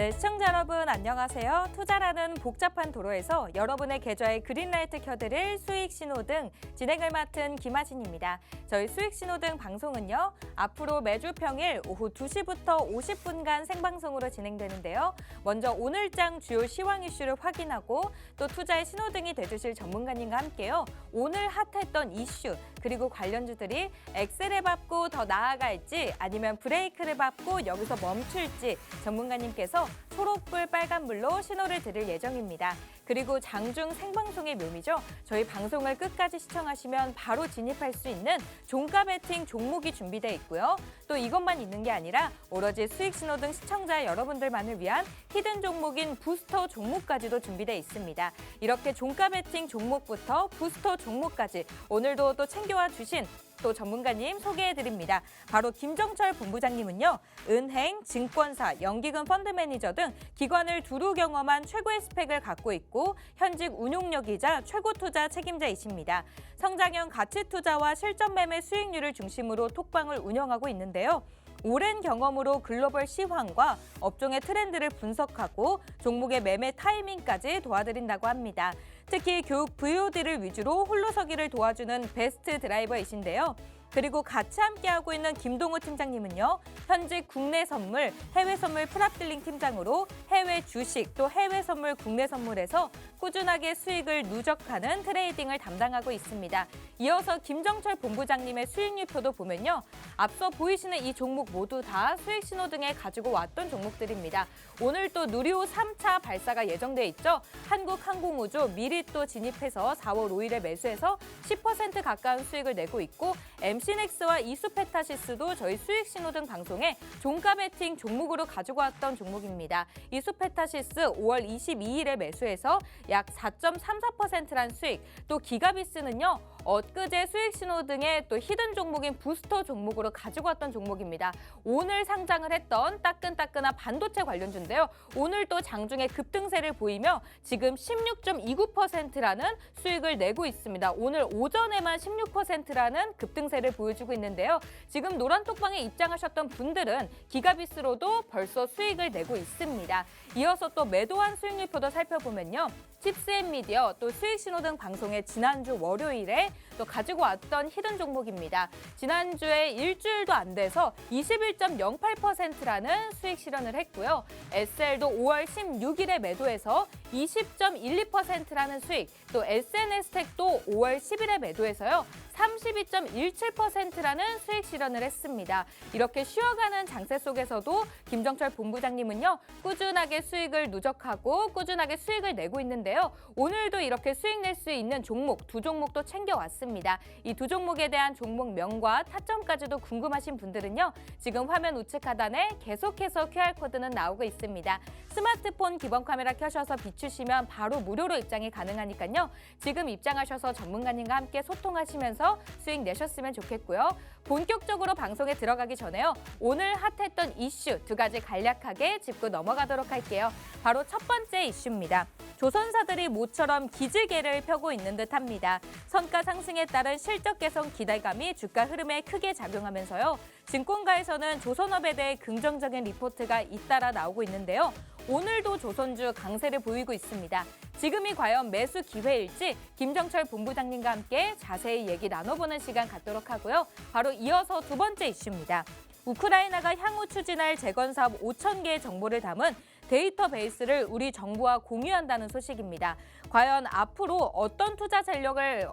네, 시청자 여러분 안녕하세요. 투자라는 복잡한 도로에서 여러분의 계좌에 그린라이트 켜드릴 수익 신호등 진행을 맡은 김하진입니다. 저희 수익 신호등 방송은요. 앞으로 매주 평일 오후 2시부터 50분간 생방송으로 진행되는데요. 먼저 오늘장 주요 시황 이슈를 확인하고 또 투자의 신호등이 돼주실 전문가님과 함께요. 오늘 핫했던 이슈 그리고 관련주들이 엑셀을 밟고 더 나아갈지 아니면 브레이크를 밟고 여기서 멈출지 전문가님께서 초록불, 빨간불로 신호를 드릴 예정입니다. 그리고 장중 생방송의 묘미죠. 저희 방송을 끝까지 시청하시면 바로 진입할 수 있는 종가 베팅 종목이 준비되어 있고요. 또 이것만 있는 게 아니라 오로지 수익 신호등 시청자 여러분들만을 위한 히든 종목인 부스터 종목까지도 준비되어 있습니다. 이렇게 종가 베팅 종목부터 부스터 종목까지 오늘도 또 챙겨와 주신 또 전문가님 소개해드립니다. 바로 김정철 본부장님은요. 은행, 증권사, 연기금 펀드 매니저 등 기관을 두루 경험한 최고의 스펙을 갖고 있고 현직 운용력이자 최고 투자 책임자이십니다. 성장형 가치 투자와 실전 매매 수익률을 중심으로 톡방을 운영하고 있는데요. 오랜 경험으로 글로벌 시황과 업종의 트렌드를 분석하고 종목의 매매 타이밍까지 도와드린다고 합니다. 특히 교육 VOD를 위주로 홀로서기를 도와주는 베스트 드라이버이신데요. 그리고 같이 함께하고 있는 김동우 팀장님은요. 현직 국내 선물, 해외 선물 프랍딜링 팀장으로 해외 주식 또 해외 선물, 국내 선물에서 꾸준하게 수익을 누적하는 트레이딩을 담당하고 있습니다. 이어서 김정철 본부장님의 수익률표도 보면요. 앞서 보이시는 이 종목 모두 다 수익 신호등에 가지고 왔던 종목들입니다. 오늘 또 누리호 3차 발사가 예정돼 있죠. 한국항공우주 미리 또 진입해서 4월 5일에 매수해서 10% 가까운 수익을 내고 있고 MC넥스와 이수페타시스도 저희 수익 신호등 방송에 종가 베팅 종목으로 가지고 왔던 종목입니다. 이수페타시스 5월 22일에 매수해서 약 4.34%란 수익, 또 기가비스는요. 엊그제 수익 신호등의 또 히든 종목인 부스터 종목으로 가지고 왔던 종목입니다. 오늘 상장을 했던 따끈따끈한 반도체 관련주인데요. 오늘 또 장중에 급등세를 보이며 지금 16.29%라는 수익을 내고 있습니다. 오늘 오전에만 16%라는 급등세를 보여주고 있는데요. 지금 노란톡방에 입장하셨던 분들은 기가비스로도 벌써 수익을 내고 있습니다. 이어서 또 매도한 수익률표도 살펴보면요. 칩스앤미디어 또 수익 신호등 방송에 지난주 월요일에 또 가지고 왔던 히든 종목입니다. 지난주에 일주일도 안 돼서 21.08%라는 수익 실현을 했고요. SL도 5월 16일에 매도해서 20.12%라는 수익, 또 SNS텍도 5월 10일에 매도해서요. 32.17%라는 수익 실현을 했습니다. 이렇게 쉬어가는 장세 속에서도 김정철 본부장님은요. 꾸준하게 수익을 누적하고 꾸준하게 수익을 내고 있는데요. 오늘도 이렇게 수익 낼 수 있는 종목, 두 종목도 챙겨왔습니다. 이 두 종목에 대한 종목명과 타점까지도 궁금하신 분들은요. 지금 화면 우측 하단에 계속해서 QR코드는 나오고 있습니다. 스마트폰 기본 카메라 켜셔서 비추시면 바로 무료로 입장이 가능하니까요. 지금 입장하셔서 전문가님과 함께 소통하시면서 수익 내셨으면 좋겠고요. 본격적으로 방송에 들어가기 전에요. 오늘 핫했던 이슈 두 가지 간략하게 짚고 넘어가도록 할게요. 바로 첫 번째 이슈입니다. 조선사들이 모처럼 기지개를 펴고 있는 듯합니다. 선가 상승에 따른 실적 개선 기대감이 주가 흐름에 크게 작용하면서요. 증권가에서는 조선업에 대해 긍정적인 리포트가 잇따라 나오고 있는데요. 오늘도 조선주 강세를 보이고 있습니다. 지금이 과연 매수 기회일지 김정철 본부장님과 함께 자세히 얘기 나눠보는 시간 갖도록 하고요. 바로 이어서 두 번째 이슈입니다. 우크라이나가 향후 추진할 재건 사업 5,000개의 정보를 담은 데이터베이스를 우리 정부와 공유한다는 소식입니다. 과연 앞으로 어떤 투자 전략을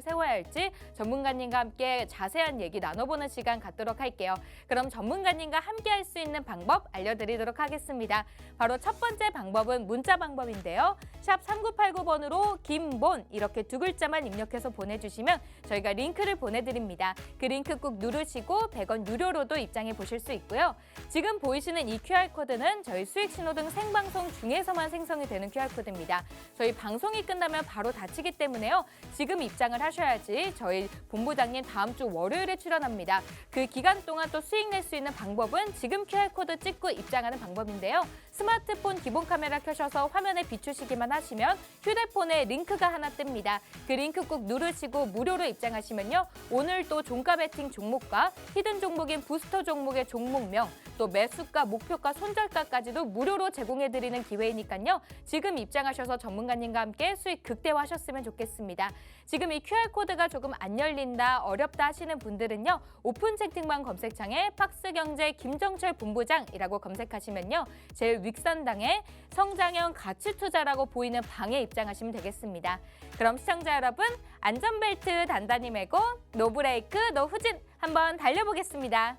세워야 할지 전문가님과 함께 자세한 얘기 나눠보는 시간 갖도록 할게요. 그럼 전문가님과 함께 할 수 있는 방법 알려드리도록 하겠습니다. 바로 첫 번째 방법은 문자 방법인데요. 샵 3989번으로 김본 이렇게 두 글자만 입력해서 보내주시면 저희가 링크를 보내드립니다. 그 링크 꼭 누르시고 100원 유료로도 입장해 보실 수 있고요. 지금 보이시는 이 QR코드는 저희 수익 신호등 생방송 중에서만 생성이 되는 QR코드입니다. 저희 방송이 끝나면 바로 닫히기 때문에요. 지금 입장을 하셔야지 저희 본부장님 다음 주 월요일에 출연합니다. 그 기간 동안 또 수익 낼 수 있는 방법은 지금 QR코드 찍고 입장하는 방법인데요. 스마트폰 기본 카메라 켜셔서 화면에 비추시기만 하시면 휴대폰에 링크가 하나 뜹니다. 그 링크 꼭 누르시고 무료로 입장하시면요. 오늘 또 종가 베팅 종목과 히든 종목인 부스터 종목의 종목명, 또 매수가, 목표가, 손절가까지 단타까지도 무료로 제공해드리는 기회이니까요. 지금 입장하셔서 전문가님과 함께 수익 극대화하셨으면 좋겠습니다. 지금 이 QR코드가 조금 안 열린다, 어렵다 하시는 분들은요. 오픈 채팅방 검색창에 팍스경제 김정철 본부장이라고 검색하시면요. 제일 윗선당에 성장형 가치투자라고 보이는 방에 입장하시면 되겠습니다. 그럼 시청자 여러분, 안전벨트 단단히 매고 노브레이크, 노후진 한번 달려보겠습니다.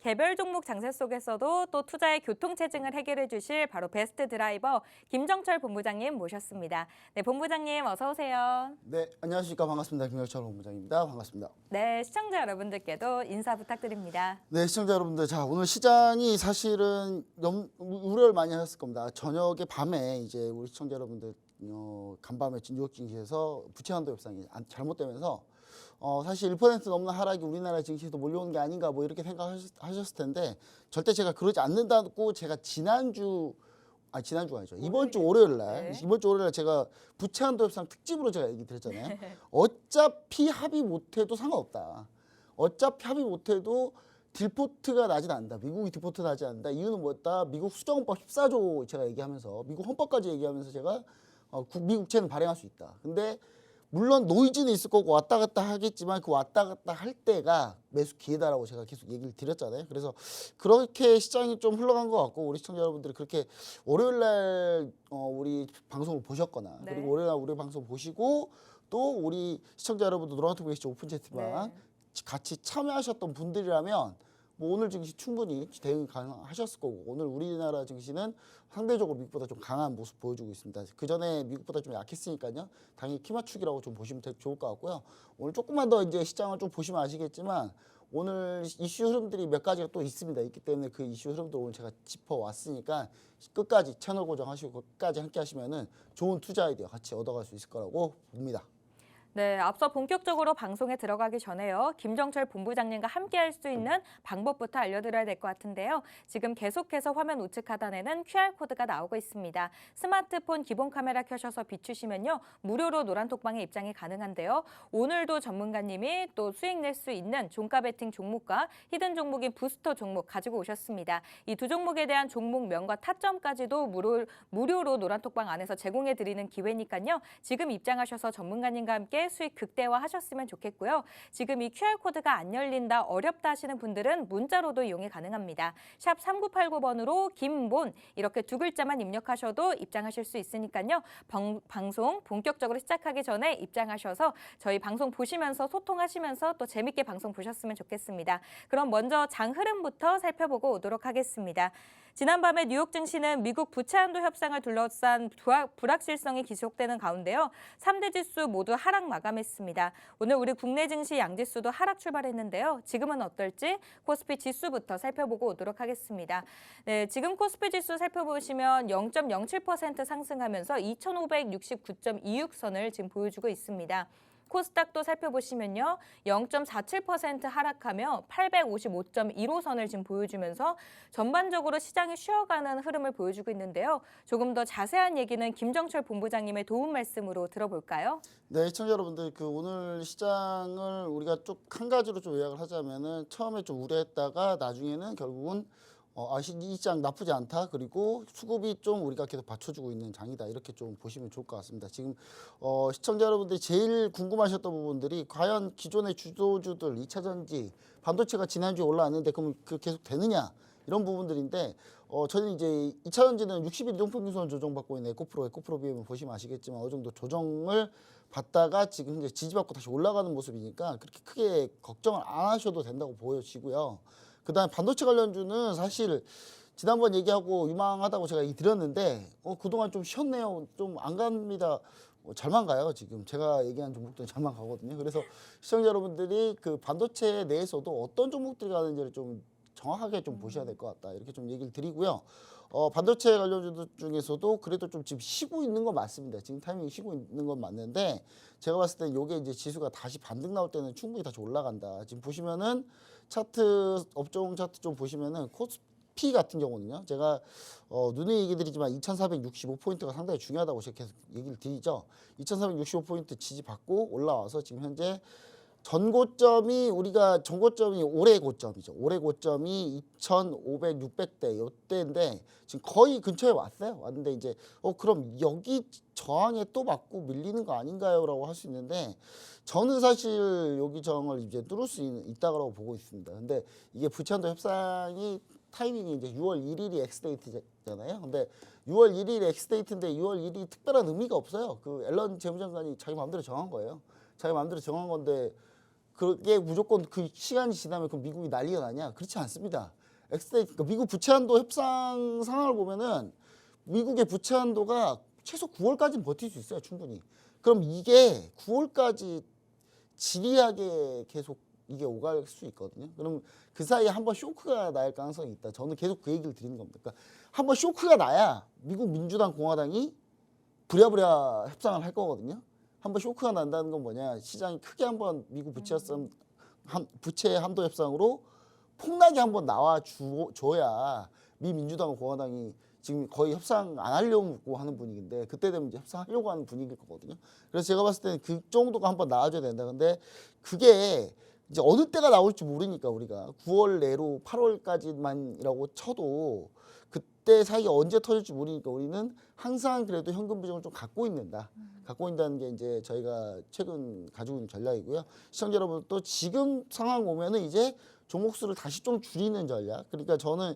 개별 종목 장세 속에서도 또 투자의 교통체증을 해결해 주실 바로 베스트 드라이버 김정철 본부장님 모셨습니다. 네, 본부장님 어서 오세요. 네, 안녕하십니까. 반갑습니다. 김정철 본부장입니다. 반갑습니다. 네, 시청자 여러분들께도 인사 부탁드립니다. 네, 시청자 여러분들. 자, 오늘 시장이 사실은 우려를 많이 하셨을 겁니다. 저녁에 밤에 이제 우리 시청자 여러분들 간밤에 뉴욕 증시에서 부채 한도 협상이 잘못되면서 사실 1% 넘는 하락이 우리나라 증시에도 몰려오는 게 아닌가 뭐 이렇게 생각하셨을 텐데 절대 제가 그러지 않는다고 제가 지난주가 아니죠. 이번 주 월요일 날, 네. 이번 주 월요일 날 제가 부채 한도 협상 특집으로 제가 얘기 드렸잖아요. 어차피 합의 못해도 상관없다. 어차피 합의 못해도 딜포트가 나진 않는다. 미국이 딜포트 나지 않는다. 이유는 뭐였다? 미국 수정헌법 14조 제가 얘기하면서 미국 헌법까지 얘기하면서 제가 미국채는 발행할 수 있다. 근데 물론 노이즈는 있을 거고 왔다 갔다 하겠지만 그 왔다 갔다 할 때가 매수 기회다라고 제가 계속 얘기를 드렸잖아요. 그래서 그렇게 시장이 좀 흘러간 것 같고 우리 시청자 여러분들이 그렇게 월요일 날 우리 방송을 보셨거나 네. 그리고 월요일 날 우리 방송 보시고 또 우리 시청자 여러분들 노란톡 메시지 오픈 채팅방 같이 참여하셨던 분들이라면 뭐 오늘 증시 충분히 대응이 가능하셨을 거고 오늘 우리나라 증시는 상대적으로 미국보다 좀 강한 모습 보여주고 있습니다. 그 전에 미국보다 좀 약했으니까요. 당연히 키 맞추기라고 좀 보시면 좋을 것 같고요. 오늘 조금만 더 이제 시장을 좀 보시면 아시겠지만 오늘 이슈 흐름들이 몇 가지가 또 있습니다. 있기 때문에 그 이슈 흐름들 오늘 제가 짚어왔으니까 끝까지 채널 고정하시고 끝까지 함께 하시면은 좋은 투자 아이디어 같이 얻어갈 수 있을 거라고 봅니다. 네, 앞서 본격적으로 방송에 들어가기 전에요. 김정철 본부장님과 함께 할 수 있는 방법부터 알려드려야 될 것 같은데요. 지금 계속해서 화면 우측 하단에는 QR코드가 나오고 있습니다. 스마트폰 기본 카메라 켜셔서 비추시면요. 무료로 노란톡방에 입장이 가능한데요. 오늘도 전문가님이 또 수익 낼 수 있는 종가 베팅 종목과 히든 종목인 부스터 종목 가지고 오셨습니다. 이 두 종목에 대한 종목명과 타점까지도 무료로 노란톡방 안에서 제공해드리는 기회니까요. 지금 입장하셔서 전문가님과 함께 수익 극대화하셨으면 좋겠고요. 지금 이 QR코드가 안 열린다, 어렵다 하시는 분들은 문자로도 이용이 가능합니다. 샵 3989번으로 김본 이렇게 두 글자만 입력하셔도 입장하실 수 있으니까요. 방송 본격적으로 시작하기 전에 입장하셔서 저희 방송 보시면서 소통하시면서 또 재밌게 방송 보셨으면 좋겠습니다. 그럼 먼저 장 흐름부터 살펴보고 오도록 하겠습니다. 지난밤에 뉴욕 증시는 미국 부채 한도 협상을 둘러싼 불확실성이 지속되는 가운데요. 3대 지수 모두 하락 마감했습니다. 오늘 우리 국내 증시 양지수도 하락 출발했는데요. 지금은 어떨지 코스피 지수부터 살펴보고 오도록 하겠습니다. 네, 지금 코스피 지수 살펴보시면 0.07% 상승하면서 2,569.26선을 지금 보여주고 있습니다. 코스닥도 살펴보시면요. 0.47% 하락하며 855.15선을 지금 보여주면서 전반적으로 시장이 쉬어가는 흐름을 보여주고 있는데요. 조금 더 자세한 얘기는 김정철 본부장님의 도움 말씀으로 들어볼까요? 네, 시청자 여러분들, 오늘 시장을 우리가 쭉 한 가지로 좀 요약을 하자면은 처음에 좀 우려했다가 나중에는 결국은 이 장 나쁘지 않다. 그리고 수급이 좀 우리가 계속 받쳐주고 있는 장이다. 이렇게 좀 보시면 좋을 것 같습니다. 지금 시청자 여러분들이 제일 궁금하셨던 부분들이 과연 기존의 주도주들 2차 전지, 반도체가 지난주에 올라왔는데 그럼 그 계속 되느냐? 이런 부분들인데 저는 이제 2차 전지는 60일 이동평균선 조정받고 있는 에코프로 비하면 보시면 아시겠지만 어느 정도 조정을 받다가 지금 이제 지지받고 다시 올라가는 모습이니까 그렇게 크게 걱정을 안 하셔도 된다고 보여지고요. 그다음에 반도체 관련주는 사실 지난번 얘기하고 유망하다고 제가 얘기 드렸는데 그동안 좀 쉬었네요. 좀 안 갑니다. 잘만 가요. 지금 제가 얘기한 종목들은 잘만 가거든요. 그래서 시청자 여러분들이 그 반도체 내에서도 어떤 종목들이 가는지를 좀 정확하게 좀 보셔야 될 것 같다. 이렇게 좀 얘기를 드리고요. 반도체 관련주 중에서도 그래도 좀 지금 쉬고 있는 건 맞습니다. 지금 타이밍이 쉬고 있는 건 맞는데 제가 봤을 때 이게 이제 지수가 다시 반등 나올 때는 충분히 다시 올라간다. 지금 보시면은 차트 업종 차트 좀 보시면은 코스피 같은 경우는요. 제가 눈에 얘기 드리지만 2465포인트가 상당히 중요하다고 제가 계속 얘기를 드리죠. 2465포인트 지지받고 올라와서 지금 현재 전고점이 올해 고점이죠. 올해 고점이 2,500, 600대 요때인데 지금 거의 근처에 왔는데 이제 그럼 여기 저항에 또 맞고 밀리는 거 아닌가요라고 할 수 있는데 저는 사실 여기 저항을 이제 뚫을 수 있다고 보고 있습니다. 근데 이게 부채한도 협상이 타이밍이 이제 6월 1일이 엑스데이트잖아요. 근데 6월 1일이 엑스데이트인데 6월 1일이 특별한 의미가 없어요. 그 앨런 재무장관이 자기 마음대로 정한 거예요. 자기 마음대로 정한 건데 그게 무조건 그 시간이 지나면 그 미국이 난리가 나냐? 그렇지 않습니다. 그러니까 미국 부채한도 협상 상황을 보면은 미국의 부채한도가 최소 9월까지는 버틸 수 있어요, 충분히. 그럼 이게 9월까지 지리하게 계속 이게 오갈 수 있거든요. 그럼 그 사이에 한번 쇼크가 날 가능성이 있다. 저는 계속 그 얘기를 드리는 겁니다. 그러니까 한번 쇼크가 나야 미국 민주당 공화당이 부랴부랴 협상을 할 거거든요. 한번 쇼크가 난다는 건 뭐냐? 시장이 크게 한번 미국 부채 한도 협상으로 폭락이 한번 나와 줘야 미 민주당과 공화당이 지금 거의 협상 안 하려고 하는 분위기인데 그때 되면 이제 협상하려고 하는 분위기일 거거든요. 그래서 제가 봤을 때는 그 정도가 한번 나와줘야 된다. 근데 그게 이제 어느 때가 나올지 모르니까 우리가 9월 내로 8월까지만이라고 쳐도 그때 사이에 언제 터질지 모르니까 우리는 항상 그래도 현금 비중을 좀 갖고 있는다. 갖고 있다는 게 이제 저희가 최근 가지고 있는 전략이고요. 시청자 여러분 또 지금 상황 오면은 이제 종목수를 다시 좀 줄이는 전략. 그러니까 저는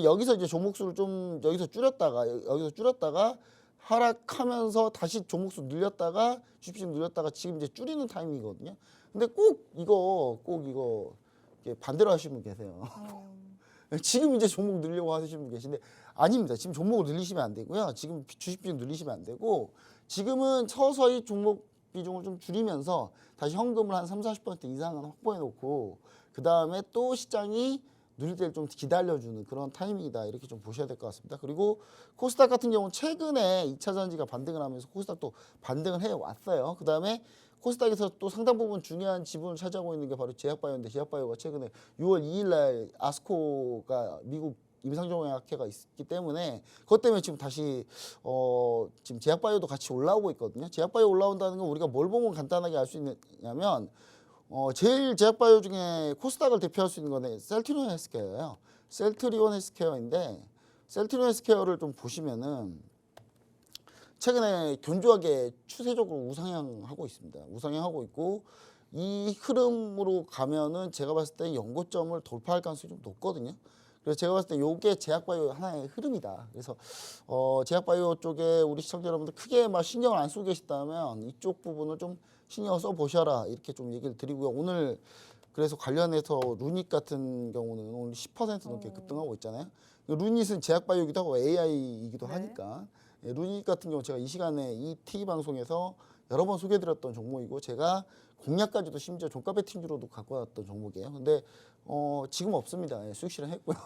여기서 이제 종목수를 좀 여기서 줄였다가 하락하면서 다시 종목수 늘렸다가 주식 늘렸다가 지금 이제 줄이는 타이밍이거든요. 근데 꼭 이거 반대로 하시는 분 계세요. 지금 이제 종목 늘려고 하시는 분 계신데 아닙니다. 지금 종목을 늘리시면 안 되고요. 지금 주식 비중 늘리시면 안 되고 지금은 서서히 종목 비중을 좀 줄이면서 다시 현금을 한 30-40% 이상은 확보해 놓고 그다음에 또 시장이 누릴 때를 좀 기다려주는 그런 타이밍이다. 이렇게 좀 보셔야 될 것 같습니다. 그리고 코스닥 같은 경우는 최근에 2차 전지가 반등을 하면서 코스닥도 반등을 해왔어요. 그다음에 코스닥에서 또 상당 부분 중요한 지분을 차지하고 있는 게 바로 제약바이오인데 제약바이오가 최근에 6월 2일 날 아스코가 미국 임상정보약회가 있기 때문에 그것 때문에 지금 다시 지금 제약바이오도 같이 올라오고 있거든요. 제약바이오 올라온다는 건 우리가 뭘 보면 간단하게 알 수 있냐면 제일 제약바이오 중에 코스닥을 대표할 수 있는 거는 셀트리온 헬스케어예요. 셀트리온 헬스케어인데 셀트리온 헬스케어를 좀 보시면은 최근에 견조하게 추세적으로 우상향하고 있습니다. 우상향하고 있고 이 흐름으로 가면은 제가 봤을 때 연고점을 돌파할 가능성이 좀 높거든요. 그래서 제가 봤을 때 이게 제약바이오 하나의 흐름이다. 그래서 제약바이오 쪽에 우리 시청자 여러분들 크게 막 신경을 안 쓰고 계시다면 이쪽 부분을 좀 신경 써 보셔라 이렇게 좀 얘기를 드리고요. 오늘 그래서 관련해서 루닛 같은 경우는 오늘 10% 넘게 급등하고 있잖아요. 루닛은 제약바이오이기도 하고 AI이기도 하니까 루닛 같은 경우 제가 이 시간에 이 TV 방송에서 여러 번 소개해드렸던 종목이고 제가 공략까지도 심지어 종가 배팅주로도 갖고 왔던 종목이에요. 근데 지금 없습니다. 수익 실현했고요.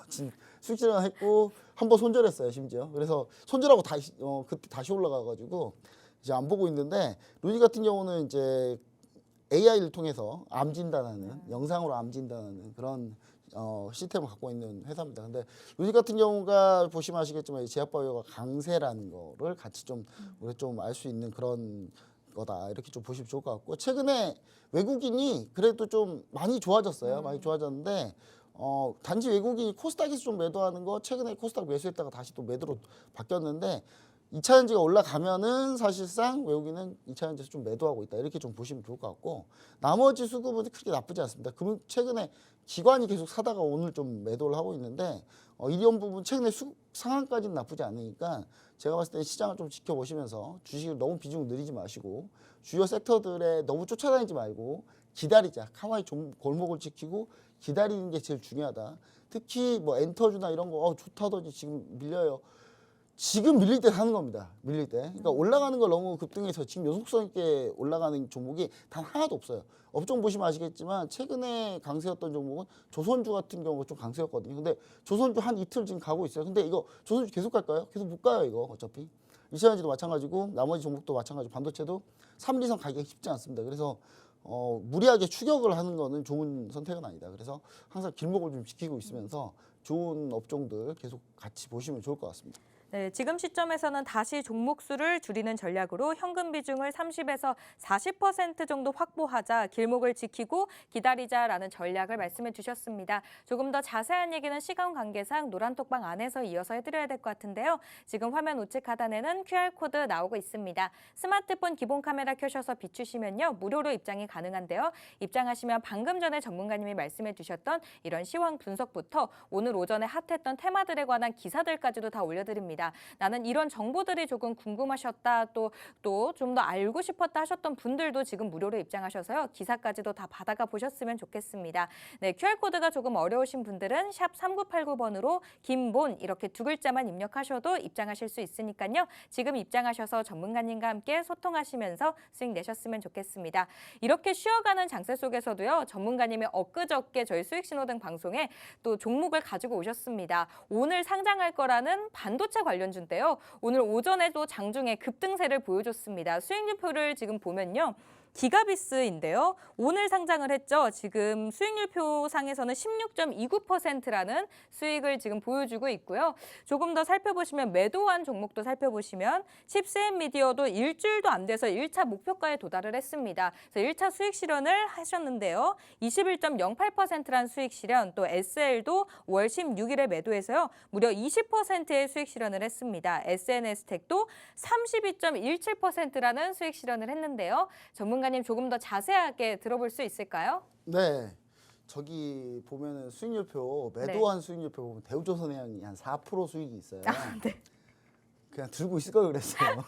수익 실현했고 한번 손절했어요. 심지어. 그래서 손절하고 다시 그때 다시 올라가가지고 이제 안 보고 있는데 루닛 같은 경우는 이제 AI를 통해서 암 진단하는 영상으로 암 진단하는 그런 시스템을 갖고 있는 회사입니다. 근데 루직 같은 경우가 보시면 아시겠지만 이 제약바이오가 강세라는 거를 같이 좀 우리 좀 알 수 있는 그런 거다 이렇게 좀 보시면 좋을 것 같고 최근에 외국인이 그래도 좀 많이 좋아졌어요. 많이 좋아졌는데 단지 외국인이 코스닥에서 좀 매도하는 거 최근에 코스닥 매수했다가 다시 또 매도로 바뀌었는데 2차전지가 올라가면은 사실상 외국인은 2차전지에서 좀 매도하고 있다 이렇게 좀 보시면 좋을 것 같고 나머지 수급은 크게 나쁘지 않습니다. 최근에 기관이 계속 사다가 오늘 좀 매도를 하고 있는데 이런 부분 최근에 상한까지는 나쁘지 않으니까 제가 봤을 때 시장을 좀 지켜보시면서 주식을 너무 비중 늘리지 마시고 주요 섹터들에 너무 쫓아다니지 말고 기다리자. 가만히 좀 골목을 지키고 기다리는 게 제일 중요하다. 특히 뭐 엔터주나 이런 거 좋다더니 지금 밀려요. 지금 밀릴 때 사는 겁니다. 밀릴 때. 그러니까 올라가는 걸 너무 급등해서 지금 요속성 있게 올라가는 종목이 단 하나도 없어요. 업종 보시면 아시겠지만 최근에 강세였던 종목은 조선주 같은 경우가 좀 강세였거든요. 근데 조선주 한 이틀 지금 가고 있어요. 근데 이거 조선주 계속 갈까요? 계속 못 가요, 이거 어차피. 이차전지도 마찬가지고 나머지 종목도 마찬가지고 반도체도 3, 2선 가기가 쉽지 않습니다. 그래서 무리하게 추격을 하는 거는 좋은 선택은 아니다. 그래서 항상 길목을 좀 지키고 있으면서 좋은 업종들 계속 같이 보시면 좋을 것 같습니다. 네, 지금 시점에서는 다시 종목 수를 줄이는 전략으로 현금 비중을 30에서 40% 정도 확보하자, 길목을 지키고 기다리자라는 전략을 말씀해 주셨습니다. 조금 더 자세한 얘기는 시간 관계상 노란톡방 안에서 이어서 해드려야 될 것 같은데요. 지금 화면 우측 하단에는 QR코드 나오고 있습니다. 스마트폰 기본 카메라 켜셔서 비추시면요, 무료로 입장이 가능한데요. 입장하시면 방금 전에 전문가님이 말씀해 주셨던 이런 시황 분석부터 오늘 오전에 핫했던 테마들에 관한 기사들까지도 다 올려드립니다. 나는 이런 정보들이 조금 궁금하셨다, 또 좀 더 알고 싶었다 하셨던 분들도 지금 무료로 입장하셔서요. 기사까지도 다 받아가 보셨으면 좋겠습니다. 네, QR코드가 조금 어려우신 분들은 샵 3989번으로 김본 이렇게 두 글자만 입력하셔도 입장하실 수 있으니까요. 지금 입장하셔서 전문가님과 함께 소통하시면서 수익 내셨으면 좋겠습니다. 이렇게 쉬어가는 장세 속에서도요. 전문가님이 엊그저께 저희 수익신호등 방송에 또 종목을 가지고 오셨습니다. 오늘 상장할 거라는 반도체 관련주인데요. 오늘 오전에도 장중에 급등세를 보여줬습니다. 수익률표를 지금 보면요. 기가비스인데요. 오늘 상장을 했죠. 지금 수익률표 상에서는 16.29%라는 수익을 지금 보여주고 있고요. 조금 더 살펴보시면 매도한 종목도 살펴보시면 칩스앤미디어도 일주일도 안 돼서 1차 목표가에 도달을 했습니다. 그래서 1차 수익 실현을 하셨는데요. 21.08%란 수익 실현, 또 SL도 5월 16일에 매도해서요. 무려 20%의 수익 실현을 했습니다. SNS텍도 32.17%라는 수익 실현을 했는데요. 전문가님 조금 더 자세하게 들어볼 수 있을까요? 네. 저기 보면은 수익률표 매도한 수익률표 보면 대우조선해양이 한 4% 수익이 있어요. 네. 그냥 들고 있을 걸 그랬어요.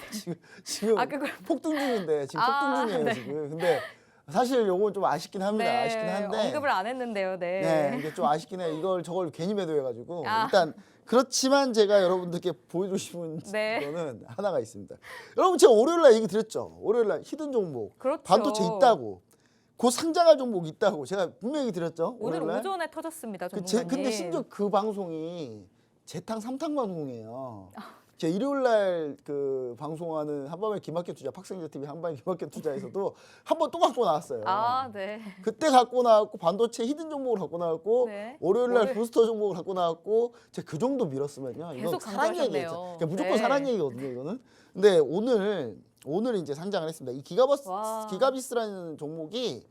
지금 그걸 폭등 중인데 지금 폭등 중이에요 네. 지금. 근데 사실 요건 좀 아쉽긴 합니다. 네, 아쉽긴 한데. 언급을 안 했는데요. 네. 네, 이게 좀 아쉽긴 해. 저걸 괜히 매도해가지고 아. 일단 그렇지만 제가 여러분들께 보여주고 싶은 네. 거는 하나가 있습니다. 여러분 제가 월요일날 얘기 드렸죠. 월요일날 히든 종목, 그렇죠. 반도체 있다고, 곧 상장할 종목 있다고 제가 분명히 얘기 드렸죠. 오늘 월요일날. 오전에 터졌습니다, 전문가님. 근데 심지어 그 방송이 재탕 3탕 방송이에요. 제가 일요일날 그 방송하는 한밤의 기마켓 투자, 팍생제 TV 한밤의 기마켓 투자에서도 한 번 또 갖고 나왔어요. 네. 그때 갖고 나왔고 반도체 히든 종목을 갖고 나왔고 네. 월요일날 부스터 종목을 갖고 나왔고 제가 그 정도 밀었으면요. 이건 계속 사랑 강조하셨네요. 얘기예요. 그냥 무조건 네. 사랑 얘기거든요. 이거는. 근데 오늘 이제 상장을 했습니다. 이 와. 기가비스라는 종목이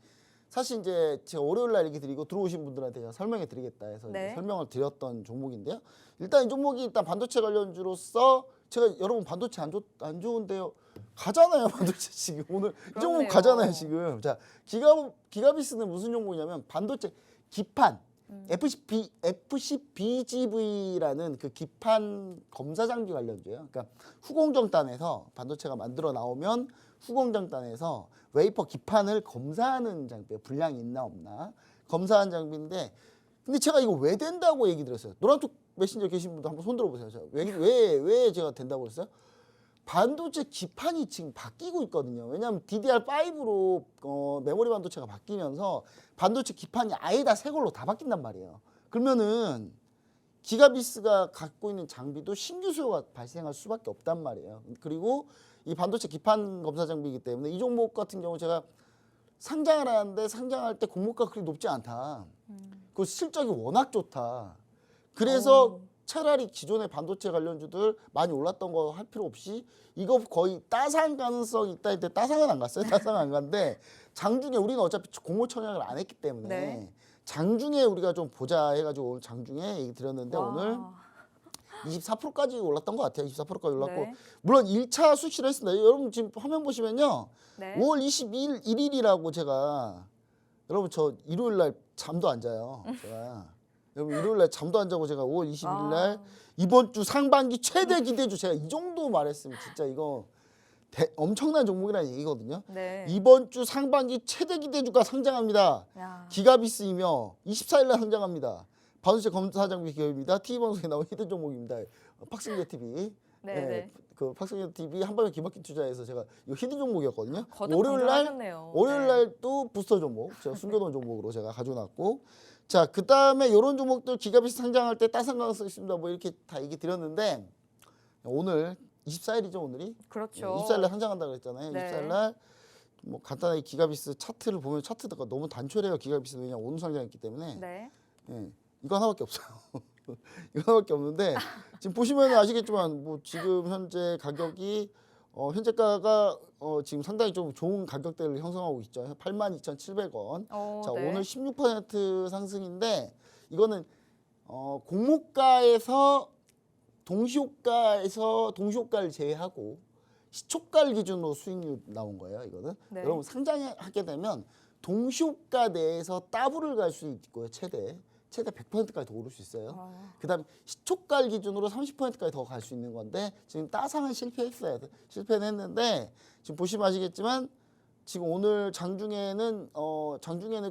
사실 이제 제가 월요일날 얘기 드리고 들어오신 분들한테 제가 설명해 드리겠다 해서 네. 이제 설명을 드렸던 종목인데요. 일단 이 종목이 일단 반도체 관련주로서 제가 여러분 반도체 안 좋은데요. 가잖아요. 반도체 지금 오늘 이 종목 그러네요. 가잖아요. 지금. 자, 기가비스는 무슨 종목이냐면 반도체 기판 FCBGV라는 그 기판 검사 장비 관련주예요. 그러니까 후공정단에서 반도체가 만들어 나오면 후공정단에서 웨이퍼 기판을 검사하는 장비예요. 불량이 있나 없나 검사하는 장비인데, 근데 제가 이거 왜 된다고 얘기 드렸어요. 노란톡 메신저 계신 분들 한번 손 들어보세요. 왜 제가 된다고 그랬어요? 반도체 기판이 지금 바뀌고 있거든요. 왜냐하면 DDR5로 메모리 반도체가 바뀌면서 반도체 기판이 아예 다 새 걸로 다 바뀐단 말이에요. 그러면은 기가비스가 갖고 있는 장비도 신규 수요가 발생할 수밖에 없단 말이에요. 그리고 이 반도체 기판 검사 장비이기 때문에 이 종목 같은 경우 제가 상장을 하는데 상장할 때 공모가 그렇게 높지 않다. 그 실적이 워낙 좋다. 그래서 차라리 기존의 반도체 관련주들 많이 올랐던 거 할 필요 없이 이거 거의 따상 가능성이 있다 했는데 따상은 안 갔어요. 따상은 안 갔는데 장중에 우리는 어차피 공모 청약을 안 했기 때문에 네. 장중에 우리가 좀 보자 해가지고 오늘 장중에 얘기 드렸는데 와. 오늘 24%까지 올랐던 것 같아요. 24%까지 올랐고 네. 물론 1차 수익 실현했습니다. 여러분 지금 화면 보시면요. 네. 5월 22일 1일이라고 제가 여러분 저 일요일 날 잠도 안 자요. 제가 여러분 일요일 날 잠도 안 자고 제가 5월 22일 날 이번 주 상반기 최대 기대주 제가 이 정도 말했으면 진짜 이거 엄청난 종목이라는 얘기거든요. 네. 이번 주 상반기 최대 기대주가 상장합니다. 야. 기가비스이며 24일 날 상장합니다. 반도체 검사 장비 기업입니다. TV 방송에 나온 히든 종목입니다. 박승재 TV. 네, 예, 네. 그 박승재 TV 한방에 기막힌 투자에서 제가 이거 히든 종목이었거든요. 거듭 월요일 날 건강하셨네요. 월요일 네. 날 또 부스터 종목 제가 숨겨놓은 종목으로 제가 가져놨고 자 그다음에 이런 종목들 기가비스 상장할 때 따상 가능성 있습니다. 뭐 이렇게 다 얘기 드렸는데 오늘 24일이죠 오늘이. 그렇죠. 24일 날 상장한다고 그랬잖아요. 네. 24일 날 뭐 간단하게 기가비스 차트를 보면 차트가 너무 단촐해요. 기가비스는 왜냐 오늘 상장했기 때문에 네. 예, 이거 하나밖에 없어요. 이거 하나밖에 없는데 지금 보시면 아시겠지만 뭐 지금 현재 가격이 현재가가 지금 상당히 좀 좋은 가격대를 형성하고 있죠. 82,700원. 자 네. 오늘 16% 상승인데 이거는 공모가에서 동시효과를 제외하고 시초가를 기준으로 수익률 나온 거예요. 이거는 네. 여러분 상장하게 되면 동시효과 내에서 따블을 갈 수 있고요. 최대 100%까지 더 오를 수 있어요. 그다음 시초가 기준으로 30%까지 더 갈 수 있는 건데 지금 따상은 실패했어요. 실패는 했는데 지금 보시면 아시겠지만 지금 오늘 장중에는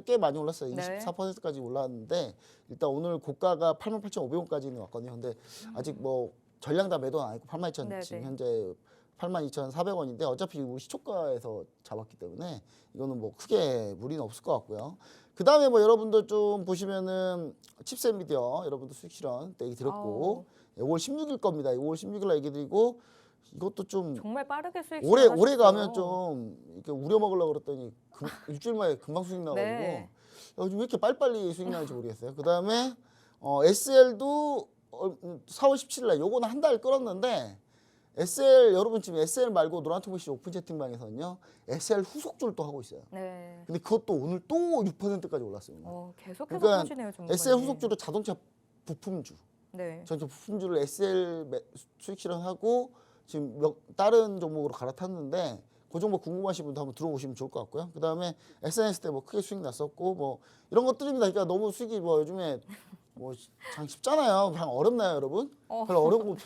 꽤 많이 올랐어요. 네. 24%까지 올랐는데 일단 오늘 고가가 88,500원까지는 왔거든요. 근데 아직 뭐 전량 다 매도는 아니고 82,000 네, 지금 네. 현재 82,400원인데 어차피 우리 시초가에서 잡았기 때문에 이거는 뭐 크게 무리는 없을 것 같고요. 그 다음에 뭐 여러분들 좀 보시면은 칩셋 미디어 여러분들 수익 실현 때 얘기 드렸고 5월 16일 겁니다. 5월 16일 날 얘기 드리고 이것도 좀 정말 빠르게 수익 올해 실현하셨어요. 가면 좀 이렇게 우려 먹으려고 그랬더니 일주일 만에 금방 수익 나가지고 네. 요즘 왜 이렇게 빨리빨리 수익 나는지 모르겠어요. 그 다음에 SL도 4월 17일 날 요거는 한 달 끌었는데 SL 여러분 지금 SL 말고 노란통보시 오픈 채팅방에서는요 SL 후속주를 또 하고 있어요. 네. 근데 그것도 오늘 또 6%까지 올랐어요. 오늘. 계속해서 그러니까 터지네요, 정말. SL 후속주로 자동차 부품주, 네. 전체 부품주를 SL 수익 실현하고 지금 다른 종목으로 갈아탔는데 그 종목 궁금하신 분도 한번 들어보시면 좋을 것 같고요. 그 다음에 SNS 때 뭐 크게 수익 났었고 뭐 이런 것들입니다. 그러니까 너무 수익이 뭐 요즘에 뭐 장 쉽잖아요. 그냥 어렵나요, 여러분? 별로 어려운 거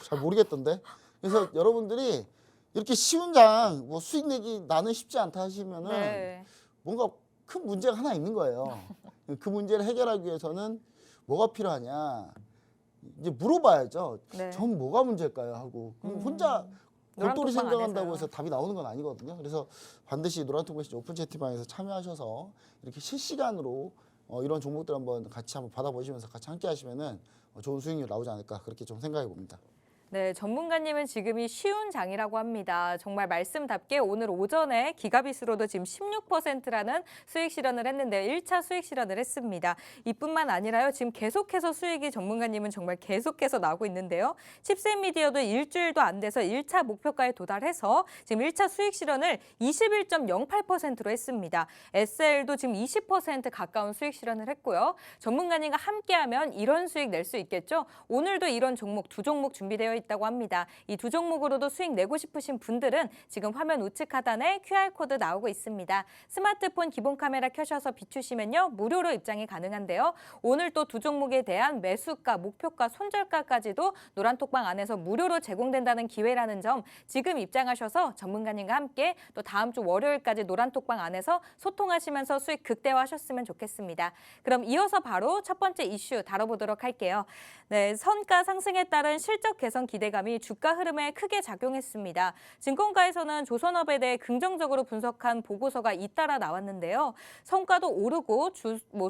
잘 모르겠던데. 그래서 여러분들이 이렇게 쉬운 장 뭐 수익 내기 나는 쉽지 않다 하시면은 네. 뭔가 큰 문제가 하나 있는 거예요. 그 문제를 해결하기 위해서는 뭐가 필요하냐 이제 물어봐야죠. 네. 전 뭐가 문제일까요 하고 그럼 혼자 골똘히 노란톡방 생각한다고 안에서요. 해서 답이 나오는 건 아니거든요. 그래서 반드시 노란톡 메시지 오픈 채팅방에서 참여하셔서 이렇게 실시간으로 이런 종목들 한번 같이 한번 받아보시면서 같이 함께 하시면은 좋은 수익률 나오지 않을까 그렇게 좀 생각해 봅니다. 네, 전문가님은 지금이 쉬운 장이라고 합니다. 정말 말씀답게 오늘 오전에 기가비스로도 지금 16%라는 수익 실현을 했는데 1차 수익 실현을 했습니다. 이뿐만 아니라요. 지금 계속해서 수익이 전문가님은 정말 계속해서 나오고 있는데요. 칩셋 미디어도 일주일도 안 돼서 1차 목표가에 도달해서 지금 1차 수익 실현을 21.08%로 했습니다. SL도 지금 20% 가까운 수익 실현을 했고요. 전문가님과 함께하면 이런 수익 낼 수 있겠죠. 오늘도 이런 종목 두 종목 준비되어 있다고 합니다. 이 두 종목으로도 수익 내고 싶으신 분들은 지금 화면 우측 하단에 QR코드 나오고 있습니다. 스마트폰 기본 카메라 켜셔서 비추시면요. 무료로 입장이 가능한데요. 오늘 또 두 종목에 대한 매수가, 목표가, 손절가까지도 노란톡방 안에서 무료로 제공된다는 기회라는 점 지금 입장하셔서 전문가님과 함께 또 다음 주 월요일까지 노란톡방 안에서 소통하시면서 수익 극대화하셨으면 좋겠습니다. 그럼 이어서 바로 첫 번째 이슈 다뤄보도록 할게요. 네, 선가 상승에 따른 실적 개선 있었던 기대감이 주가 흐름에 크게 작용했습니다. 증권가에서는 조선업에 대해 긍정적으로 분석한 보고서가 잇따라 나왔는데요. 성과도 오르고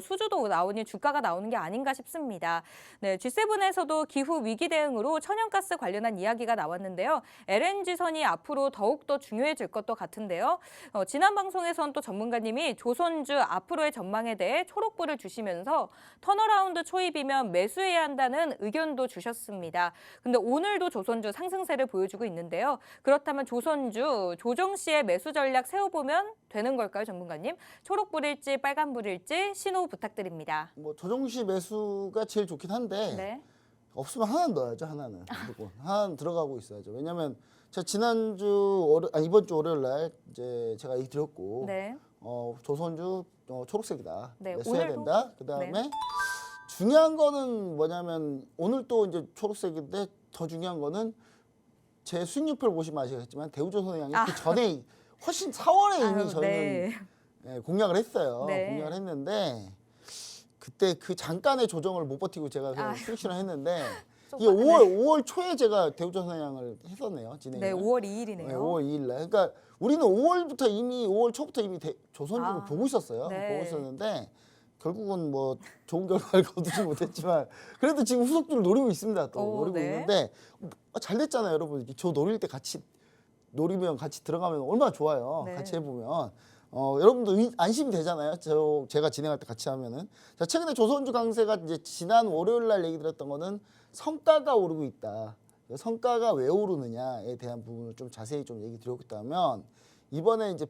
수주도 나오니 주가가 나오는 게 아닌가 싶습니다. 네, G7에서도 기후 위기 대응으로 천연가스 관련한 이야기가 나왔는데요. LNG선이 앞으로 더욱더 중요해질 것도 같은데요. 지난 방송에선 또 전문가님이 조선주 앞으로의 전망에 대해 초록불을 주시면서 턴어라운드 초입이면 매수해야 한다는 의견도 주셨습니다. 근데 오늘도 조선주 상승세를 보여주고 있는데요. 그렇다면 조선주 조정 시에 매수 전략 세워보면 되는 걸까요, 전문가님? 초록불일지 빨간불일지 신호 부탁드립니다. 뭐 조정시 매수가 제일 좋긴 한데 네. 없으면 하나 넣어야죠. 하나는 무조건 하나 들어가고 있어야죠. 왜냐하면 제가 이번 주 월요일 날 이제 제가 얘기 드렸고 네. 조선주 초록색이다. 네, 매수해야 오늘도? 된다. 그다음에 네. 중요한 거는 뭐냐면 오늘 또 이제 초록색인데 더 중요한 거는 제 수익률표를 보시면 아시겠지만 대우조선해양이 그 전에 훨씬 4월에 이미 저희는 네. 예, 공략을 했어요. 네. 공략을 했는데 그때 그 잠깐의 조정을 못 버티고 제가 그냥 수익 실현 했는데 이게 5월 초에 제가 대우조선해양을 했었네요. 진행을. 네, 5월 2일이네요. 네, 5월 2일 날. 그러니까 우리는 5월 초부터 이미 조선주를 보고 있었어요. 네. 보고 있었는데 결국은 뭐 좋은 결과를 거두지 못했지만 그래도 지금 후속주를 노리고 있습니다. 또 노리고 네. 있는데 잘 됐잖아요, 여러분. 저 노릴 때 같이 노리면 같이 들어가면 얼마나 좋아요. 네. 같이 해보면. 여러분도 안심이 되잖아요. 제가 진행할 때 같이 하면은. 자, 최근에 조선주 강세가 이제 지난 월요일 날 얘기 드렸던 거는 성가가 오르고 있다. 성가가 왜 오르느냐에 대한 부분을 좀 자세히 좀 얘기 드렸다면 이번에 이제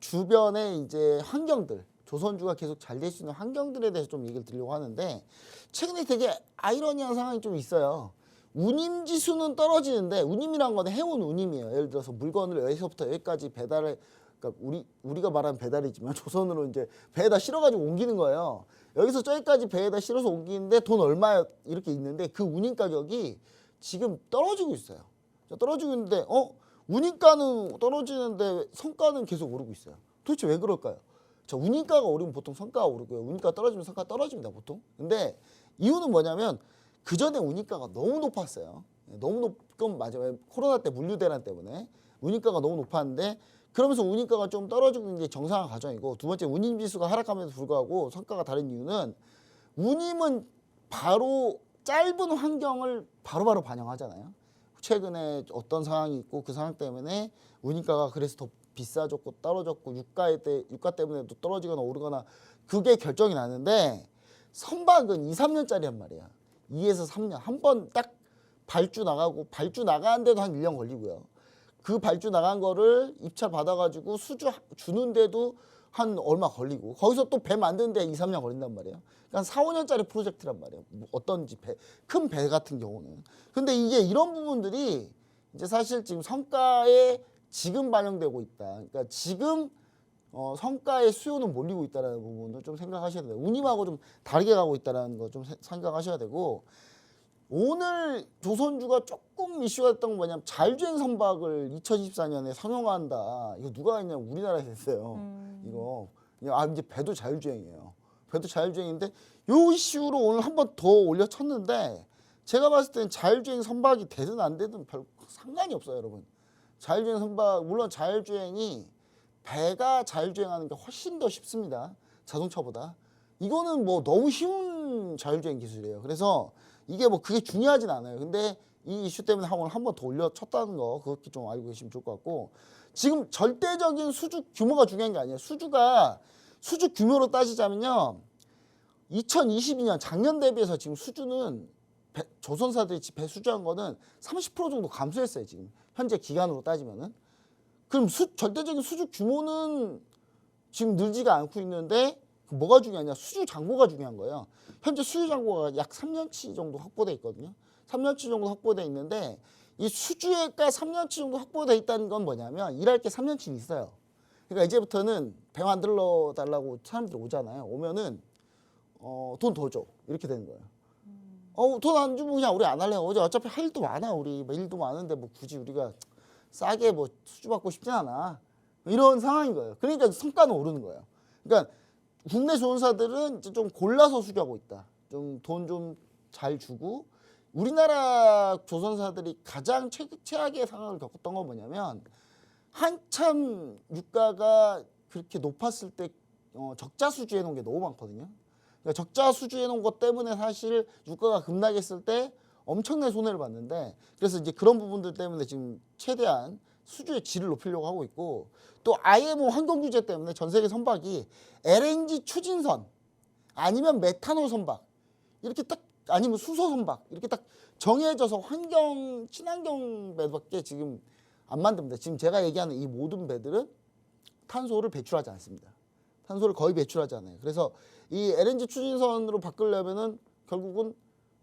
주변에 이제 환경들 조선주가 계속 잘 될 수 있는 환경들에 대해서 좀 얘기를 드리려고 하는데 최근에 되게 아이러니한 상황이 좀 있어요. 운임 지수는 떨어지는데 운임이란 건 해운 운임이에요. 예를 들어서 물건을 여기서부터 여기까지 배달을 그러니까 우리가 말하는 배달이지만 조선으로 이제 배에다 실어가지고 옮기는 거예요. 여기서 저기까지 배에다 실어서 옮기는데 돈 얼마 이렇게 있는데 그 운임 가격이 지금 떨어지고 있어요. 떨어지고 있는데 운임가는 떨어지는데 성가는 계속 오르고 있어요. 도대체 왜 그럴까요? 운임가가 오르면 보통 성가가 오르고요. 운임가 떨어지면 성가가 떨어집니다, 보통. 근데 이유는 뭐냐면 그 전에 운임가가 너무 높았어요. 너무 높건 맞아요. 코로나 때 물류 대란 때문에 운임가가 너무 높았는데 그러면서 운임가가 좀 떨어지는 게 정상화 과정이고 두 번째 운임 지수가 하락함에도 불구하고 성과가 다른 이유는 운임은 바로 짧은 환경을 바로바로 반영하잖아요. 최근에 어떤 상황이 있고 그 상황 때문에 운임가가 그래서 더 비싸졌고 떨어졌고 유가 때문에도 떨어지거나 오르거나 그게 결정이 나는데 선박은 2, 3년짜리란 말이야. 2에서 3년 한 번 딱 발주 나가는데도 한 1년 걸리고요. 그 발주 나간 거를 입찰 받아가지고 수주 주는데도 한 얼마 걸리고 거기서 또 배 만드는데 2, 3년 걸린단 말이에요. 그러니까 4, 5년짜리 프로젝트란 말이에요. 어떤지 큰 배 같은 경우는. 근데 이게 이런 부분들이 이제 사실 지금 성과에 지금 반영되고 있다. 그러니까 지금 성과의 수요는 몰리고 있다는 부분도 좀 생각하셔야 돼요. 운임하고 좀 다르게 가고 있다는 거 좀 생각하셔야 되고 오늘 조선주가 조금 이슈가 됐던 건 뭐냐면 자율주행 선박을 2024년에 상용화한다. 이거 누가 했냐면 우리나라에서 했어요. 이거 이제 배도 자율주행이에요. 배도 자율주행인데 요 이슈로 오늘 한 번 더 올려쳤는데 제가 봤을 때는 자율주행 선박이 되든 안 되든 별 상관이 없어요, 여러분. 자율주행 선박 물론 자율주행이 배가 자율주행하는 게 훨씬 더 쉽습니다. 자동차보다. 이거는 뭐 너무 쉬운 자율주행 기술이에요. 그래서 이게 뭐 그게 중요하진 않아요. 근데 이 이슈 때문에 오늘 한 번 더 올려쳤다는 거 그것도 좀 알고 계시면 좋을 것 같고 지금 절대적인 수주 규모가 중요한 게 아니에요. 수주 규모로 따지자면요. 2022년 작년 대비해서 지금 수주는 조선사들이 배 수주한 거는 30% 정도 감소했어요. 지금 현재 기간으로 따지면은. 그럼 절대적인 수주 규모는 지금 늘지가 않고 있는데 뭐가 중요하냐? 수주 잔고가 중요한 거예요. 현재 수주 잔고가 약 3년치 정도 확보돼 있거든요. 3년치 정도 확보돼 있는데 이 수주액가 3년치 정도 확보돼 있다는 건 뭐냐면 일할 게 3년치 있어요. 그러니까 이제부터는 배 만들러 달라고 사람들이 오잖아요. 오면은 돈 더 줘. 이렇게 되는 거예요. 돈 안 주면 그냥 우리 안 할래요. 어차피 할 일도 많아. 우리 뭐 일도 많은데 뭐 굳이 우리가 싸게 뭐 수주 받고 싶진 않아. 이런 상황인 거예요. 그러니까 성과는 오르는 거예요. 그러니까 국내 조선사들은 이제 좀 골라서 수주하고 있다. 좀 돈 좀 잘 주고 우리나라 조선사들이 가장 최악의 상황을 겪었던 건 뭐냐면 한참 유가가 그렇게 높았을 때 적자 수주해 놓은 게 너무 많거든요. 그러니까 적자 수주해 놓은 것 때문에 사실 유가가 급락했을 때 엄청난 손해를 봤는데 그래서 이제 그런 부분들 때문에 지금 최대한 수주의 질을 높이려고 하고 있고 또 IMO 환경 규제 때문에 전 세계 선박이 LNG 추진선 아니면 메탄올 선박 이렇게 딱 아니면 수소 선박 이렇게 딱 정해져서 환경 친환경 배밖에 지금 안 만듭니다. 지금 제가 얘기하는 이 모든 배들은 탄소를 배출하지 않습니다. 탄소를 거의 배출하지 않아요. 그래서 이 LNG 추진선으로 바꾸려면은 결국은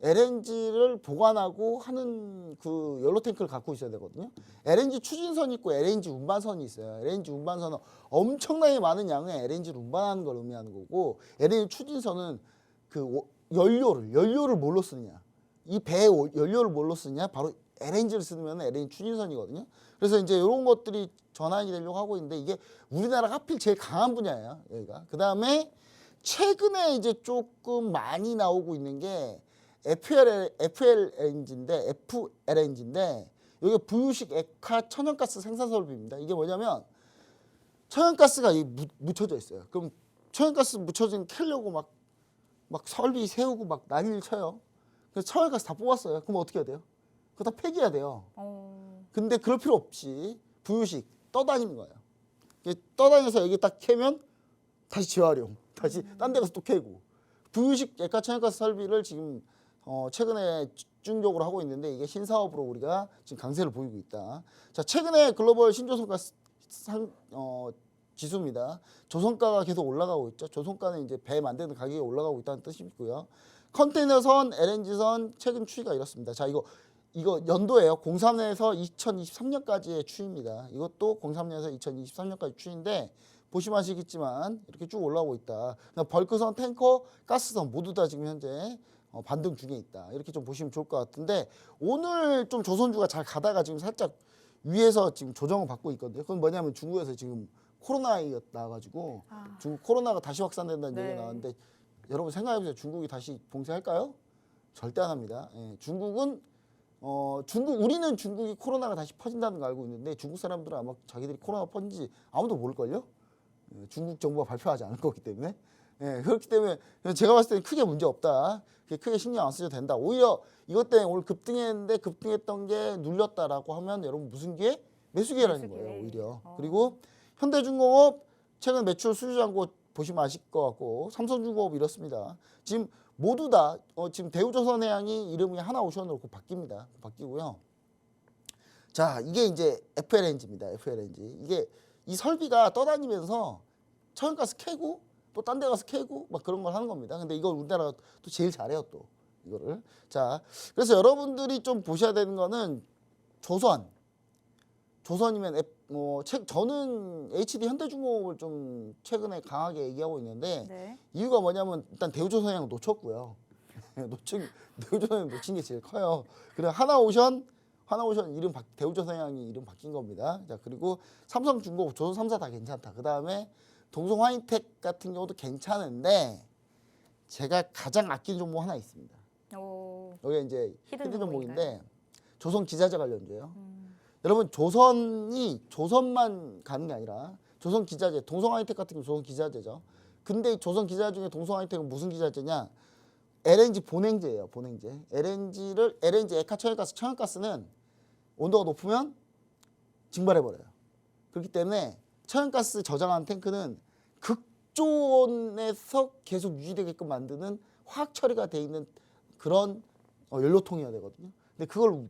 LNG를 보관하고 하는 그 연료 탱크를 갖고 있어야 되거든요. LNG 추진선이 있고 LNG 운반선이 있어요. LNG 운반선은 엄청나게 많은 양의 LNG를 운반하는 걸 의미하는 거고 LNG 추진선은 그 연료를 뭘로 쓰느냐. 이 배에 연료를 뭘로 쓰느냐. 바로 LNG를 쓰면 LNG 추진선이거든요. 그래서 이제 이런 것들이 전환이 되려고 하고 있는데 이게 우리나라가 하필 제일 강한 분야예요. 여기가. 그 다음에 최근에 이제 조금 많이 나오고 있는 게 FLNG인데 여기 부유식 액화 천연가스 생산 설비입니다. 이게 뭐냐면 천연가스가 묻혀져 있어요. 그럼 천연가스 묻혀진 캐려고 막 설비 세우고 막 난리를 쳐요. 그래서 천연가스 다 뽑았어요. 그럼 어떻게 해야 돼요? 그거 다 폐기해야 돼요. 근데 그럴 필요 없이 부유식 떠다니는 거예요. 떠다녀서 여기 딱 캐면 다시 재활용, 다시 딴 데 가서 또 캐고. 부유식 액화 천연가스 설비를 지금 최근에 집중적으로 하고 있는데 이게 신사업으로 우리가 지금 강세를 보이고 있다. 자, 최근에 글로벌 신조선가 지수입니다. 조선가가 계속 올라가고 있죠. 조선가는 이제 배 만드는 가격이 올라가고 있다는 뜻이고요. 컨테이너선, LNG선 최근 추이가 이렇습니다. 자, 이거 연도예요. 03년에서 2023년까지의 추이입니다. 이것도 03년에서 2023년까지 추이인데 보시면 아시겠지만 이렇게 쭉 올라오고 있다. 벌크선, 탱커, 가스선 모두 다 지금 현재 반등 중에 있다. 이렇게 좀 보시면 좋을 것 같은데 오늘 좀 조선주가 잘 가다가 지금 살짝 위에서 지금 조정을 받고 있거든요. 그건 뭐냐면 중국에서 지금 코로나가 나와가지고 중국 코로나가 다시 확산된다는 얘기가 나왔는데 여러분 생각해보세요. 중국이 다시 봉쇄할까요? 절대 안 합니다. 예, 우리는 중국이 코로나가 다시 퍼진다는 걸 알고 있는데 중국 사람들은 아마 자기들이 코로나 퍼진지 아무도 모를걸요? 예, 중국 정부가 발표하지 않을 거기 때문에. 예, 그렇기 때문에 제가 봤을 때는 크게 문제 없다. 크게 신경 안 쓰셔도 된다. 오히려 이것 때문에 오늘 급등했는데 급등했던 게 눌렸다라고 하면 여러분 무슨 기회? 매수 기회라는 거예요. 오히려. 그리고 현대중공업 최근 매출 수주잔고 보시면 아실 것 같고 삼성중공업 이렇습니다. 지금 모두 다 지금 대우조선해양이 이름이 하나오션으로 바뀝니다. 바뀌고요. 자, 이게 이제 FLNG입니다. FLNG. 이게 이 설비가 떠다니면서 천연가스 캐고 또 딴 데 가서 캐고 막 그런 걸 하는 겁니다. 근데 이걸 우리나라가 또 제일 잘해요, 또 이거를. 자, 그래서 여러분들이 좀 보셔야 되는 거는 조선이면 저는 HD 현대중공업을 좀 최근에 강하게 얘기하고 있는데 네. 이유가 뭐냐면 일단 대우조선해양 놓쳤고요. 대우조선해양 놓친 게 제일 커요. 그리고 하나오션 이름 대우조선해양이 이름 바뀐 겁니다. 자, 그리고 삼성중공업, 조선 3사 다 괜찮다. 그 다음에 동성화이텍 같은 경우도 괜찮은데 제가 가장 아끼는 종목 하나 있습니다. 여기 이제 히든 종목인데 조선 기자재 관련주예요. 여러분 조선만 가는 게 아니라 조선 기자재, 동성화이텍 같은 경우 조선 기자재죠. 근데 조선 기자재 중에 동성화이텍은 무슨 기자재냐? LNG 본행제예요. 본행제. LNG 액화 천연가스는 온도가 높으면 증발해버려요. 그렇기 때문에 천연가스 저장하는 탱크는 극조온에서 계속 유지되게끔 만드는 화학 처리가 돼 있는 그런 연료통이어야 되거든요. 근데 그걸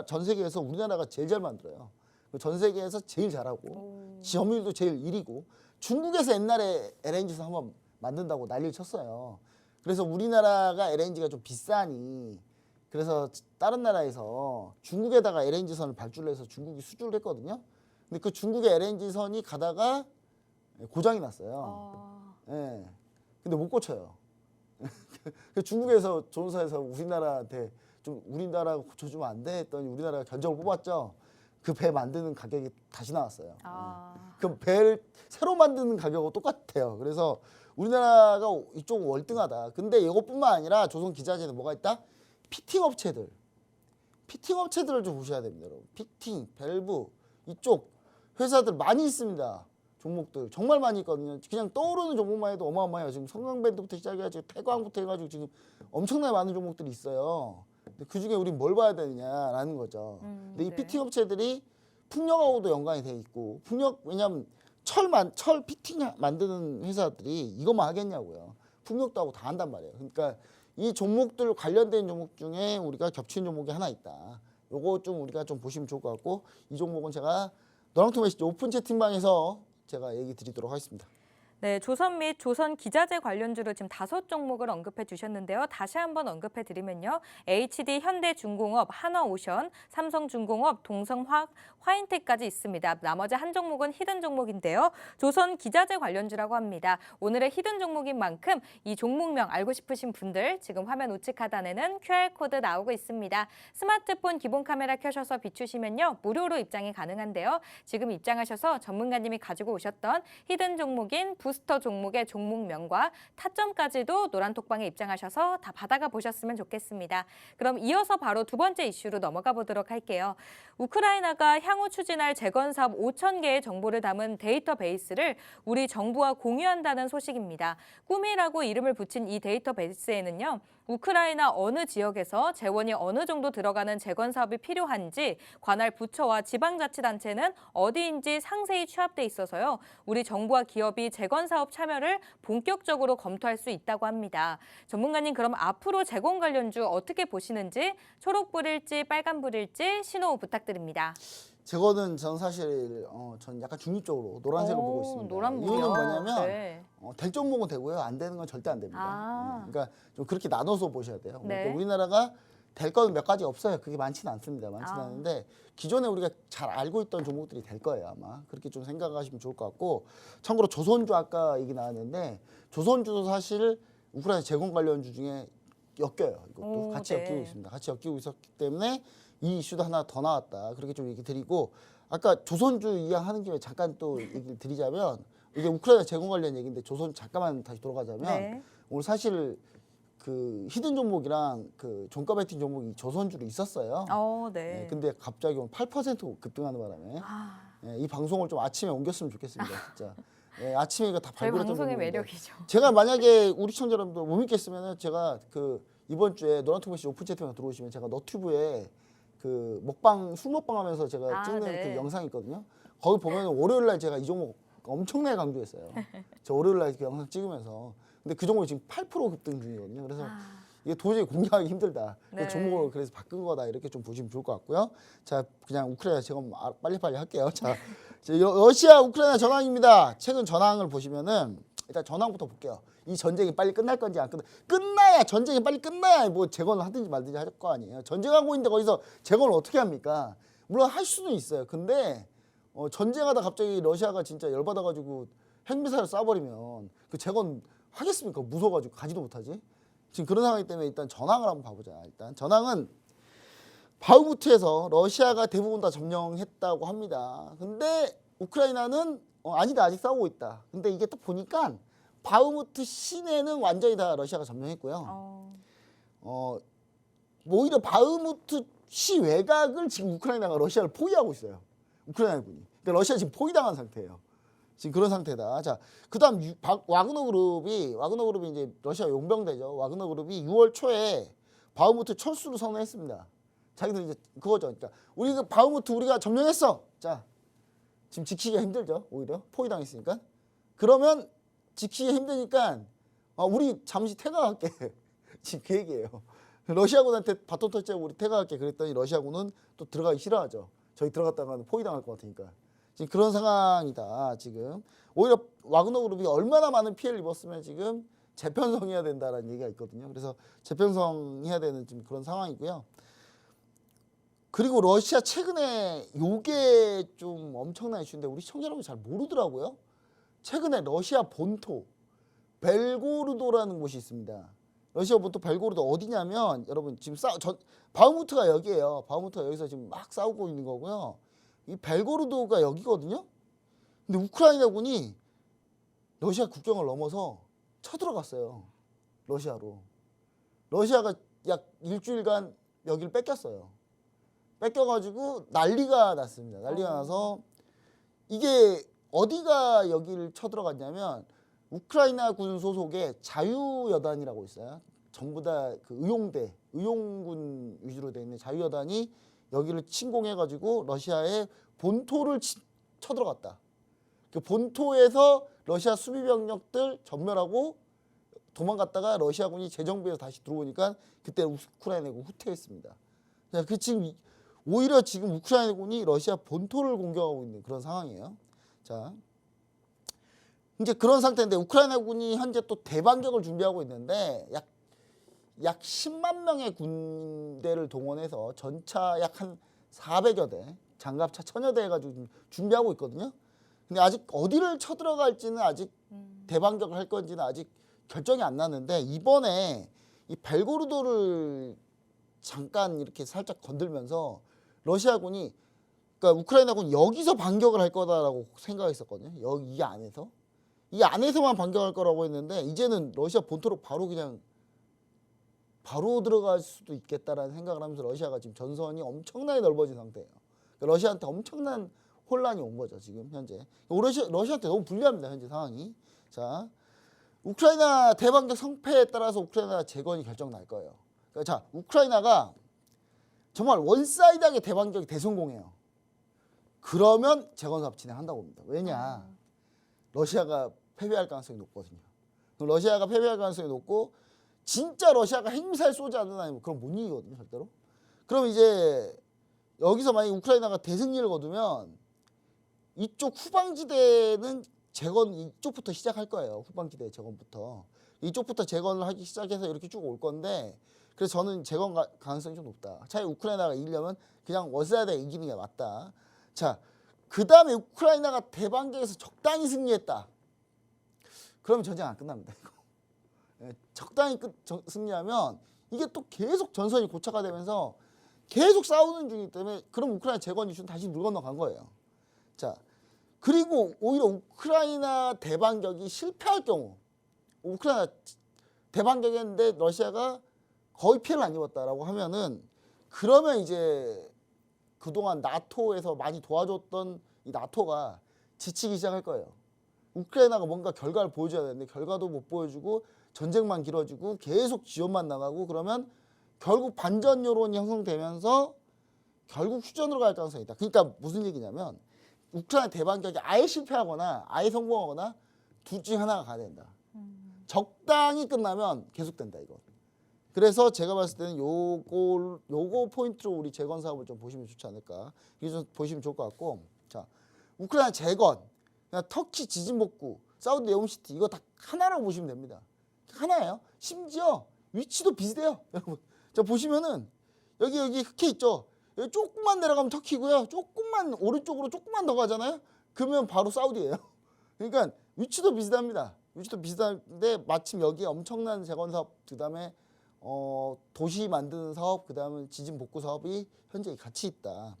전 세계에서 우리나라가 제일 잘 만들어요. 전 세계에서 제일 잘하고 점유율도 제일 1위고 중국에서 옛날에 LNG선 한번 만든다고 난리를 쳤어요. 그래서 우리나라가 LNG가 좀 비싸니 그래서 다른 나라에서 중국에다가 LNG선을 발주를 해서 중국이 수주를 했거든요. 근데 그 중국의 LNG선이 가다가 고장이 났어요. 예. 근데 못 고쳐요. 중국에서 조선사에서 우리나라한테 좀 우리나라가 고쳐주면 안 돼 했더니 우리나라가 견적을 뽑았죠. 그 배 만드는 가격이 다시 나왔어요. 그럼 배를 새로 만드는 가격하고 똑같아요. 그래서 우리나라가 이쪽 월등하다. 근데 이것뿐만 아니라 조선 기자재는 뭐가 있다? 피팅 업체들. 피팅 업체들을 좀 보셔야 됩니다, 여러분. 피팅, 밸브 이쪽 회사들 많이 있습니다. 종목들 정말 많이 있거든요. 그냥 떠오르는 종목만 해도 어마어마해요. 지금 성광밴드부터 시작해가지고 태광부터 해가지고 지금 엄청나게 많은 종목들이 있어요. 근데 그 중에 우린 뭘 봐야 되느냐라는 거죠. 근데 이 네. 피팅 업체들이 풍력하고도 연관이 돼 있고 풍력 왜냐면 철 피팅 만드는 회사들이 이것만 하겠냐고요. 풍력도 하고 다 한단 말이에요. 그러니까 이 종목들 관련된 종목 중에 우리가 겹치는 종목이 하나 있다. 요거 좀 우리가 좀 보시면 좋을 것 같고 이 종목은 제가 너랑통 메시지 오픈 채팅방에서 제가 얘기 드리도록 하겠습니다. 네, 조선 및 조선 기자재 관련주로 지금 5종목을 언급해 주셨는데요. 다시 한번 언급해 드리면요. HD 현대중공업, 한화오션, 삼성중공업, 동성화학, 화인텍까지 있습니다. 나머지 한 종목은 히든 종목인데요. 조선 기자재 관련주라고 합니다. 오늘의 히든 종목인 만큼 이 종목명 알고 싶으신 분들 지금 화면 우측 하단에는 QR코드 나오고 있습니다. 스마트폰 기본 카메라 켜셔서 비추시면요. 무료로 입장이 가능한데요. 지금 입장하셔서 전문가님이 가지고 오셨던 히든 종목인 부스터 종목의 종목명과 타점까지도 노란톡방에 입장하셔서 다 받아가 보셨으면 좋겠습니다. 그럼 이어서 바로 두 번째 이슈로 넘어가 보도록 할게요. 우크라이나가 향후 추진할 재건 사업 5,000개의 정보를 담은 데이터베이스를 우리 정부와 공유한다는 소식입니다. 꿈이라고 이름을 붙인 이 데이터베이스에는요. 우크라이나 어느 지역에서 재원이 어느 정도 들어가는 재건 사업이 필요한지 관할 부처와 지방자치단체는 어디인지 상세히 취합돼 있어서요. 우리 정부와 기업이 재건 사업 참여를 본격적으로 검토할 수 있다고 합니다. 전문가님 그럼 앞으로 재건 관련주 어떻게 보시는지 초록불일지 빨간불일지 신호 부탁드립니다. 제거는 전 사실 전 약간 중립적으로 노란색을 보고 있습니다. 노란불이요? 이유는 뭐냐면 네. 될 종목은 되고요. 안 되는 건 절대 안 됩니다. 아. 그러니까 좀 그렇게 나눠서 보셔야 돼요. 네. 그러니까 우리나라가 될 거는 몇 가지 없어요. 그게 많지는 않습니다. 많지는 아. 않은데 기존에 우리가 잘 알고 있던 종목들이 될 거예요. 아마 그렇게 좀 생각하시면 좋을 것 같고 참고로 조선주 아까 얘기 나왔는데 조선주도 사실 우크라이나 재건 관련주 중에 엮여요. 이것도 오, 같이 네. 엮이고 있습니다. 같이 엮이고 있었기 때문에 이 이슈도 하나 더 나왔다. 그렇게 좀 얘기 드리고 아까 조선주 이야기하는 김에 잠깐 또 얘기를 드리자면 이게 우크라이나 재건 관련 얘기인데 조선 잠깐만 다시 돌아가자면 네. 오늘 사실 그 히든 종목이랑 그 종가 베팅 종목이 조선주로 있었어요. 네. 예, 근데 갑자기 오늘 8% 급등하는 바람에 아, 예, 이 방송을 좀 아침에 옮겼으면 좋겠습니다. 진짜. 예, 아침에 이거 다 저희 발굴했던 방송의 종목인데. 매력이죠. 제가 만약에 우리 시청자 여러분들 못 믿겠으면 제가 그 이번 주에 노란통 메시지 오픈 채팅방 들어오시면 제가 너튜브에 그 먹방 술 먹방 하면서 제가 찍는 네. 그 영상이 있거든요. 거기 보면 월요일 날 제가 이 종목 엄청나게 강조했어요. 저 월요일 날 그 영상 찍으면서. 근데 그 종목이 지금 8% 급등 중이거든요. 그래서 이게 도저히 공략하기 힘들다. 네. 종목을 그래서 바꾼 거다 이렇게 좀 보시면 좋을 것 같고요. 자, 그냥 우크라이나 제가 빨리빨리 할게요. 자, 러시아 우크라이나 전황입니다. 최근 전황을 보시면은 일단 전황부터 볼게요. 이 전쟁이 빨리 끝날 건지 안 끝나야 전쟁이 빨리 끝나야 뭐 재건을 하든지 말든지 할 거 아니에요. 전쟁하고 있는데 거기서 재건을 어떻게 합니까? 물론 할 수는 있어요. 근데 전쟁하다 갑자기 러시아가 진짜 열받아가지고 핵미사일 쏴버리면 그 재건 하겠습니까? 무서워가지고 가지도 못하지. 지금 그런 상황이기 때문에 일단 전황을 한번 봐보자. 일단 전황은 바흐무트에서 러시아가 대부분 다 점령했다고 합니다. 근데 우크라이나는 아니다 아직 싸우고 있다. 근데 이게 딱 보니까 바흐무트 시내는 완전히 다 러시아가 점령했고요. 오히려 바흐무트 시 외곽을 지금 우크라이나가 러시아를 포위하고 있어요. 우크라이나군이. 그러니까 러시아 지금 포위당한 상태예요. 지금 그런 상태다. 자, 그다음 와그너 그룹이 이제 러시아 용병대죠. 와그너 그룹이 6월 초에 바흐무트 철수를 선언했습니다. 자기들 이제 그거죠. 그러니까 우리 그 바흐무트 우리가 점령했어. 자, 지금 지키기가 힘들죠. 오히려 포위당했으니까. 그러면 지키기 힘드니까 우리 잠시 퇴각할게. 지금 그 얘기예요. 러시아군한테 바톤 터치하고 우리 퇴각할게 그랬더니 러시아군은 또 들어가기 싫어하죠. 저희 들어갔다가는 포위당할 것 같으니까. 지금 그런 상황이다. 지금 오히려 와그너 그룹이 얼마나 많은 피해를 입었으면 지금 재편성해야 된다라는 얘기가 있거든요. 그래서 재편성해야 되는 지금 그런 상황이고요. 그리고 러시아 최근에 요게 좀 엄청난 이슈인데 우리 시청자 여러분 잘 모르더라고요. 최근에 러시아 본토 벨고르도라는 곳이 있습니다. 러시아 본토 벨고르도 어디냐면 여러분 지금 바흐무트가 여기예요. 바흐무트가 여기서 지금 막 싸우고 있는 거고요. 이 벨고르도가 여기거든요. 근데 우크라이나군이 러시아 국경을 넘어서 쳐들어갔어요. 러시아로. 러시아가 약 일주일간 여기를 뺏겼어요. 뺏겨가지고 난리가 났습니다. 난리가 나서 이게 어디가 여기를 쳐들어갔냐면 우크라이나군 소속의 자유여단이라고 있어요. 전부 다 그 의용군 위주로 되어 있는 자유여단이 여기를 침공해가지고 러시아의 본토를 쳐들어갔다. 그 본토에서 러시아 수비병력들 전멸하고 도망갔다가 러시아군이 재정비해서 다시 들어오니까 그때 우크라이나군이 후퇴했습니다. 그 지금 오히려 지금 우크라이나군이 러시아 본토를 공격하고 있는 그런 상황이에요. 자, 이제 그런 상태인데 우크라이나군이 현재 또 대반격을 준비하고 있는데 약 10만 명의 군대를 동원해서 전차 약 한 400여 대, 장갑차 1000여 대 해가지고 준비하고 있거든요. 근데 아직 어디를 쳐들어갈지는 아직 대반격을 할 건지는 아직 결정이 안 났는데 이번에 이 벨고로도를 잠깐 이렇게 살짝 건들면서 러시아군이 그러니까 우크라이나군이 여기서 반격을 할 거다라고 생각했었거든요. 여기 이 안에서만 반격할 거라고 했는데 이제는 러시아 본토로 바로 들어갈 수도 있겠다라는 생각을 하면서 러시아가 지금 전선이 엄청나게 넓어진 상태예요. 그러니까 러시아한테 엄청난 혼란이 온 거죠, 지금 현재. 러시아한테 너무 불리합니다, 현재 상황이. 자, 우크라이나 대반격 성패에 따라서 우크라이나 재건이 결정 날 거예요. 그러니까 자, 우크라이나가 정말 원사이드하게 대반격이 대성공해요. 그러면 재건 사업 진행한다고 봅니다. 왜냐? 러시아가 패배할 가능성이 높거든요. 그럼 러시아가 패배할 가능성이 높고 진짜 러시아가 핵미사일 쏘지 않는 한 그럼 못 이기거든요, 절대로. 그럼 이제 여기서 만약에 우크라이나가 대승리를 거두면 이쪽 후방지대는 재건 이쪽부터 시작할 거예요. 후방지대 재건부터. 이쪽부터 재건을 하기 시작해서 이렇게 쭉 올 건데 그래서 저는 재건 가능성이 좀 높다. 차라리 우크라이나가 이기려면 그냥 원사이드에 이기는 게 맞다. 자, 그 다음에 우크라이나가 대반격에서 적당히 승리했다. 그러면 전쟁 안 끝납니다. 이거. 적당히 승리하면 이게 또 계속 전선이 고착화 되면서 계속 싸우는 중이기 때문에 그럼 우크라이나 재건 이슈는 다시 물 건너간 거예요. 자, 그리고 오히려 우크라이나 대반격이 실패할 경우 우크라이나 대반격했는데 러시아가 거의 피해를 안 입었다라고 하면은 그러면 이제 그동안 나토에서 많이 도와줬던 이 나토가 지치기 시작할 거예요. 우크라이나가 뭔가 결과를 보여줘야 되는데 결과도 못 보여주고 전쟁만 길어지고 계속 지원만 나가고 그러면 결국 반전 여론이 형성되면서 결국 휴전으로 갈 가능성이 있다. 그러니까 무슨 얘기냐면 우크라이나 대반격이 아예 실패하거나 아예 성공하거나 둘 중 하나가 가야 된다. 적당히 끝나면 계속된다 이거. 그래서 제가 봤을 때는 요거 포인트로 우리 재건 사업을 좀 보시면 좋지 않을까. 이게 좀 보시면 좋을 것 같고. 자, 우크라이나 재건, 그냥 터키 지진 복구, 사우디 네옴시티 이거 다 하나라고 보시면 됩니다. 하나예요. 심지어 위치도 비슷해요. 여러분. 자, 보시면은 여기 흑해 있죠. 여기 조금만 내려가면 터키고요. 조금만 오른쪽으로 조금만 더 가잖아요. 그러면 바로 사우디예요. 그러니까 위치도 비슷합니다. 위치도 비슷한데 마침 여기에 엄청난 재건 사업 그다음에 도시 만드는 사업 그다음에 지진 복구 사업이 현재 같이 있다.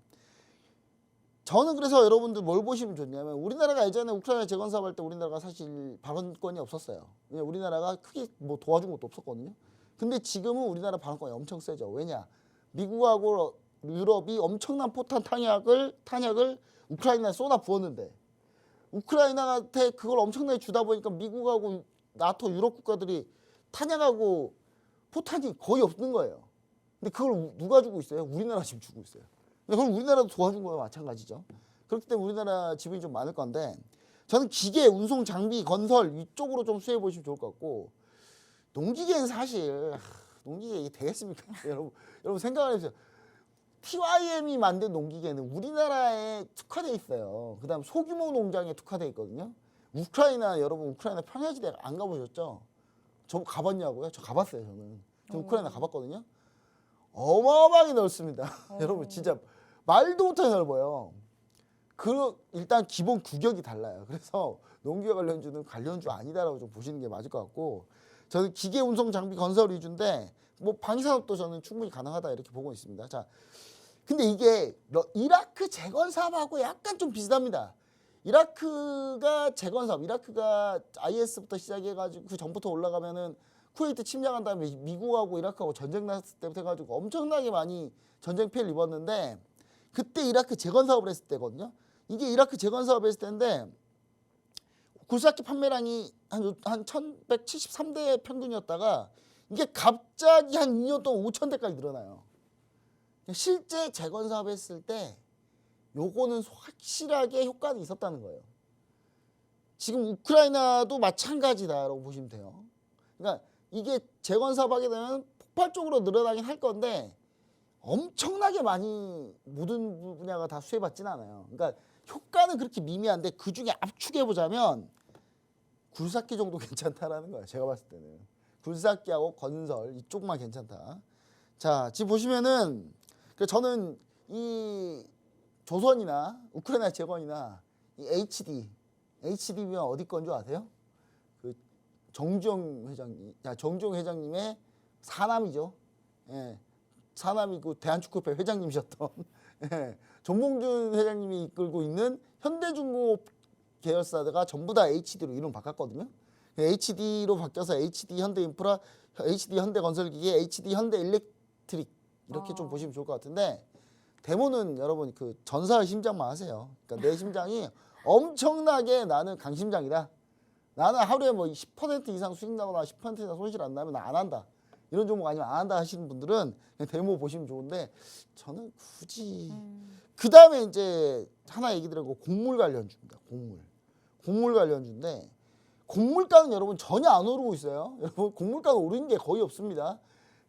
저는 그래서 여러분들 뭘 보시면 좋냐면 우리나라가 예전에 우크라이나 재건 사업 할 때 우리나라가 사실 발언권이 없었어요. 왜냐 우리나라가 크게 뭐 도와준 것도 없었거든요. 근데 지금은 우리나라 발언권이 엄청 세죠. 왜냐 미국하고 유럽이 엄청난 포탄 탄약을 우크라이나에 쏟아 부었는데 우크라이나한테 그걸 엄청나게 주다 보니까 미국하고 나토 유럽 국가들이 탄약하고 포탄이 거의 없는 거예요. 근데 그걸 누가 주고 있어요? 우리나라 지금 주고 있어요. 그럼 우리나라도 도와준 거와 마찬가지죠. 그렇기 때문에 우리나라 지분이 좀 많을 건데 저는 기계, 운송, 장비, 건설 이쪽으로 좀 수혜해 보시면 좋을 것 같고 농기계는 사실 농기계 이게 되겠습니까? 여러분 생각을 해보세요. TYM이 만든 농기계는 우리나라에 특화돼 있어요. 그다음 소규모 농장에 특화돼 있거든요. 여러분 우크라이나 평야지대 안 가보셨죠? 저 가봤냐고요? 저 가봤어요. 저 우크라이나 가봤거든요. 어마어마하게 넓습니다. 여러분 진짜 말도 못하게 넓어요. 일단 기본 규격이 달라요. 그래서 농기계 관련주는 관련주 아니다라고 좀 보시는 게 맞을 것 같고 저는 기계 운송 장비 건설 위주인데 뭐 방위산업도 저는 충분히 가능하다 이렇게 보고 있습니다. 자, 근데 이게 이라크 재건 사업하고 약간 좀 비슷합니다. 이라크가 재건 사업, 이라크가 IS부터 시작해가지고 그 전부터 올라가면은 쿠웨이트 침략한 다음에 미국하고 이라크하고 전쟁 났을 때부터 해가지고 엄청나게 많이 전쟁 피해를 입었는데 그때 이라크 재건 사업을 했을 때거든요. 이게 이라크 재건 사업을 했을 때인데 굴삭기 판매량이 한 1173대 평균이었다가 이게 갑자기 한 2년 동안 5,000대까지 늘어나요. 실제 재건 사업 했을 때 요거는 확실하게 효과는 있었다는 거예요. 지금 우크라이나도 마찬가지다라고 보시면 돼요. 그러니까 이게 재건 사업 하게 되면 폭발적으로 늘어나긴 할 건데 엄청나게 많이 모든 분야가 다 수혜받지는 않아요. 그러니까 효과는 그렇게 미미한데 그중에 압축해 보자면 굴삭기 정도 괜찮다라는 거예요. 제가 봤을 때는 굴삭기하고 건설 이쪽만 괜찮다. 자, 지금 보시면은 저는 이 조선이나 우크라이나 재건이나 이 HD면 어디 건 줄 아세요? 그 정주영 회장님의 사남이죠. 예, 사남이고 대한축구협회 회장님이셨던 예, 정몽준 회장님이 이끌고 있는 현대중공업 계열사가 전부 다 HD로 이름 바꿨거든요. HD로 바뀌어서 HD 현대인프라, HD 현대건설기계, HD 현대일렉트릭 이렇게 좀 보시면 좋을 것 같은데 데모는 여러분 그 전사의 심장만 하세요. 그러니까 내 심장이 엄청나게 나는 강심장이다. 나는 하루에 뭐 10% 이상 수익 나거나 10% 이상 손실 안 나면 나 안 한다. 이런 종목 아니면 안 한다 하시는 분들은 그냥 데모 보시면 좋은데 저는 굳이 그 다음에 이제 하나 얘기 드리고 곡물 관련주입니다. 곡물 관련주인데 곡물가는 여러분 전혀 안 오르고 있어요. 여러분 곡물가는 오르는 게 거의 없습니다.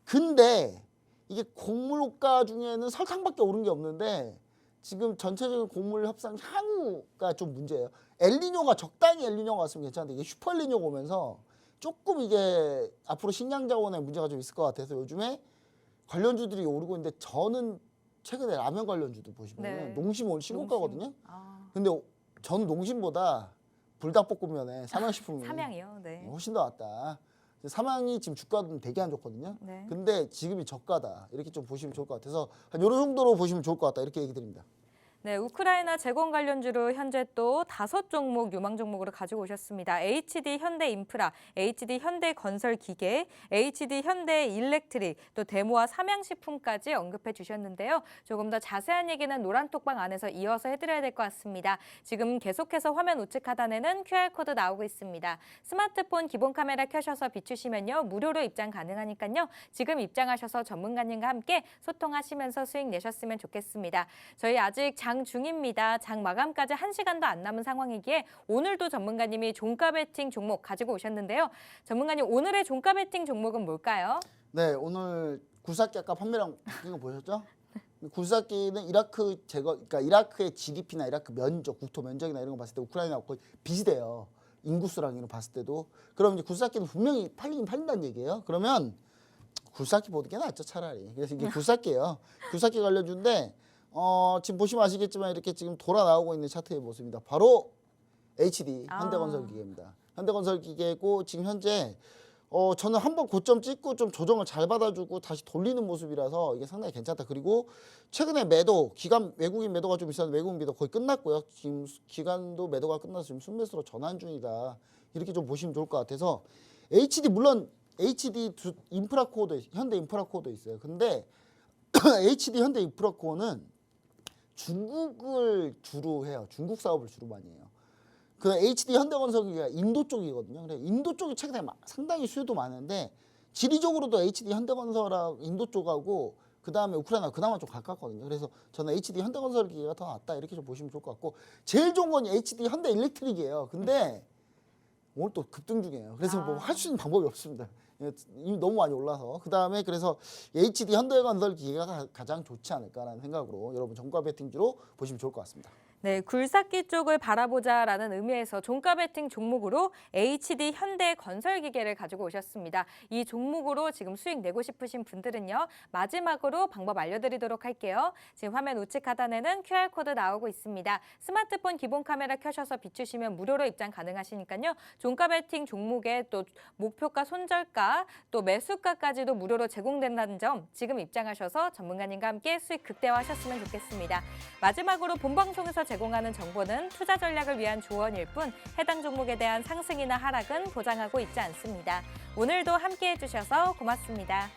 근데 이게 곡물가 중에는 설탕밖에 오른 게 없는데 지금 전체적인 곡물 협상 향후가 좀 문제예요. 엘니뇨가 적당히 엘니뇨가 왔으면 괜찮은데 이게 슈퍼엘니뇨가 오면서 조금 이게 앞으로 식량 자원에 문제가 좀 있을 것 같아서 요즘에 관련주들이 오르고 있는데 저는 최근에 라면 관련주도 보시면 네. 농심 오늘 신고가거든요. 아, 근데 저는 농심보다 불닭볶음면에 삼양식품이 삼양이요. 네. 훨씬 더 낫다. 삼양이 지금 주가는 되게 안 좋거든요. 네. 근데 지금이 저가다. 이렇게 좀 보시면 좋을 것 같아서 한 이런 정도로 보시면 좋을 것 같다. 이렇게 얘기 드립니다. 네, 우크라이나 재건 관련주로 현재 또 5종목 유망 종목으로 가지고 오셨습니다. HD 현대인프라, HD 현대건설기계, HD 현대일렉트릭, 또 데모와 삼양식품까지 언급해 주셨는데요. 조금 더 자세한 얘기는 노란톡방 안에서 이어서 해드려야 될 것 같습니다. 지금 계속해서 화면 우측 하단에는 QR코드 나오고 있습니다. 스마트폰 기본 카메라 켜셔서 비추시면요. 무료로 입장 가능하니까요. 지금 입장하셔서 전문가님과 함께 소통하시면서 수익 내셨으면 좋겠습니다. 저희 아직 장 중입니다. 장 마감까지 1시간도 안 남은 상황이기에 오늘도 전문가님이 종가 베팅 종목 가지고 오셨는데요. 전문가님 오늘의 종가 베팅 종목은 뭘까요? 네, 오늘 굴삭기 아까 판매량 바뀐 거 보셨죠? 굴삭기는 이라크 제거, 그러니까 이라크의 GDP나 이라크 면적, 국토 면적이나 이런 거 봤을 때 우크라이나하고 거의 비슷해요. 인구수랑 이런 거 봤을 때도. 그럼 이제 굴삭기는 분명히 팔리긴 팔린다는 얘기예요. 그러면 굴삭기 보는 게 낫죠, 차라리. 그래서 이게 굴삭기예요. 굴삭기 관련주인데 지금 보시면 아시겠지만 이렇게 지금 돌아 나오고 있는 차트의 모습입니다. 바로 HD 현대건설기계입니다. 현대건설기계고 지금 현재 저는 한번 고점 찍고 좀 조정을 잘 받아주고 다시 돌리는 모습이라서 이게 상당히 괜찮다. 그리고 최근에 매도, 외국인 매도가 좀 있었는데 외국인 매도 거의 끝났고요. 지금 기간도 매도가 끝나서 지금 순매수로 전환 중이다. 이렇게 좀 보시면 좋을 것 같아서 HD 물론 HD 인프라코어도 현대 인프라코어도 있어요. 근데 HD 현대 인프라코어는 중국을 주로 해요. 중국 사업을 주로 많이 해요. 그 HD 현대건설기가 인도 쪽이거든요. 그래서 인도 쪽이 최근에 상당히 수요도 많은데 지리적으로도 HD 현대건설하고 인도 쪽하고 그 다음에 우크라이나 그나마 좀 가깝거든요. 그래서 저는 HD 현대건설기가 더 낫다 이렇게 좀 보시면 좋을 것 같고 제일 좋은 건 HD 현대일렉트릭이에요. 근데 오늘 또 급등 중이에요. 그래서 뭐 할 수 있는 방법이 없습니다. 이미 너무 많이 올라서 그 다음에 그래서 HD 현대건설 기계가 가장 좋지 않을까라는 생각으로 여러분 종가 베팅주로 보시면 좋을 것 같습니다. 네, 굴삭기 쪽을 바라보자라는 의미에서 종가 베팅 종목으로 HD 현대건설기계를 가지고 오셨습니다. 이 종목으로 지금 수익 내고 싶으신 분들은요. 마지막으로 방법 알려드리도록 할게요. 지금 화면 우측 하단에는 QR코드 나오고 있습니다. 스마트폰 기본 카메라 켜셔서 비추시면 무료로 입장 가능하시니까요. 종가 베팅 종목에 또 목표가 손절가 또 매수가까지도 무료로 제공된다는 점 지금 입장하셔서 전문가님과 함께 수익 극대화하셨으면 좋겠습니다. 마지막으로 본방송에서 제공하는 정보는 투자 전략을 위한 조언일 뿐 해당 종목에 대한 상승이나 하락은 보장하고 있지 않습니다. 오늘도 함께해 주셔서 고맙습니다.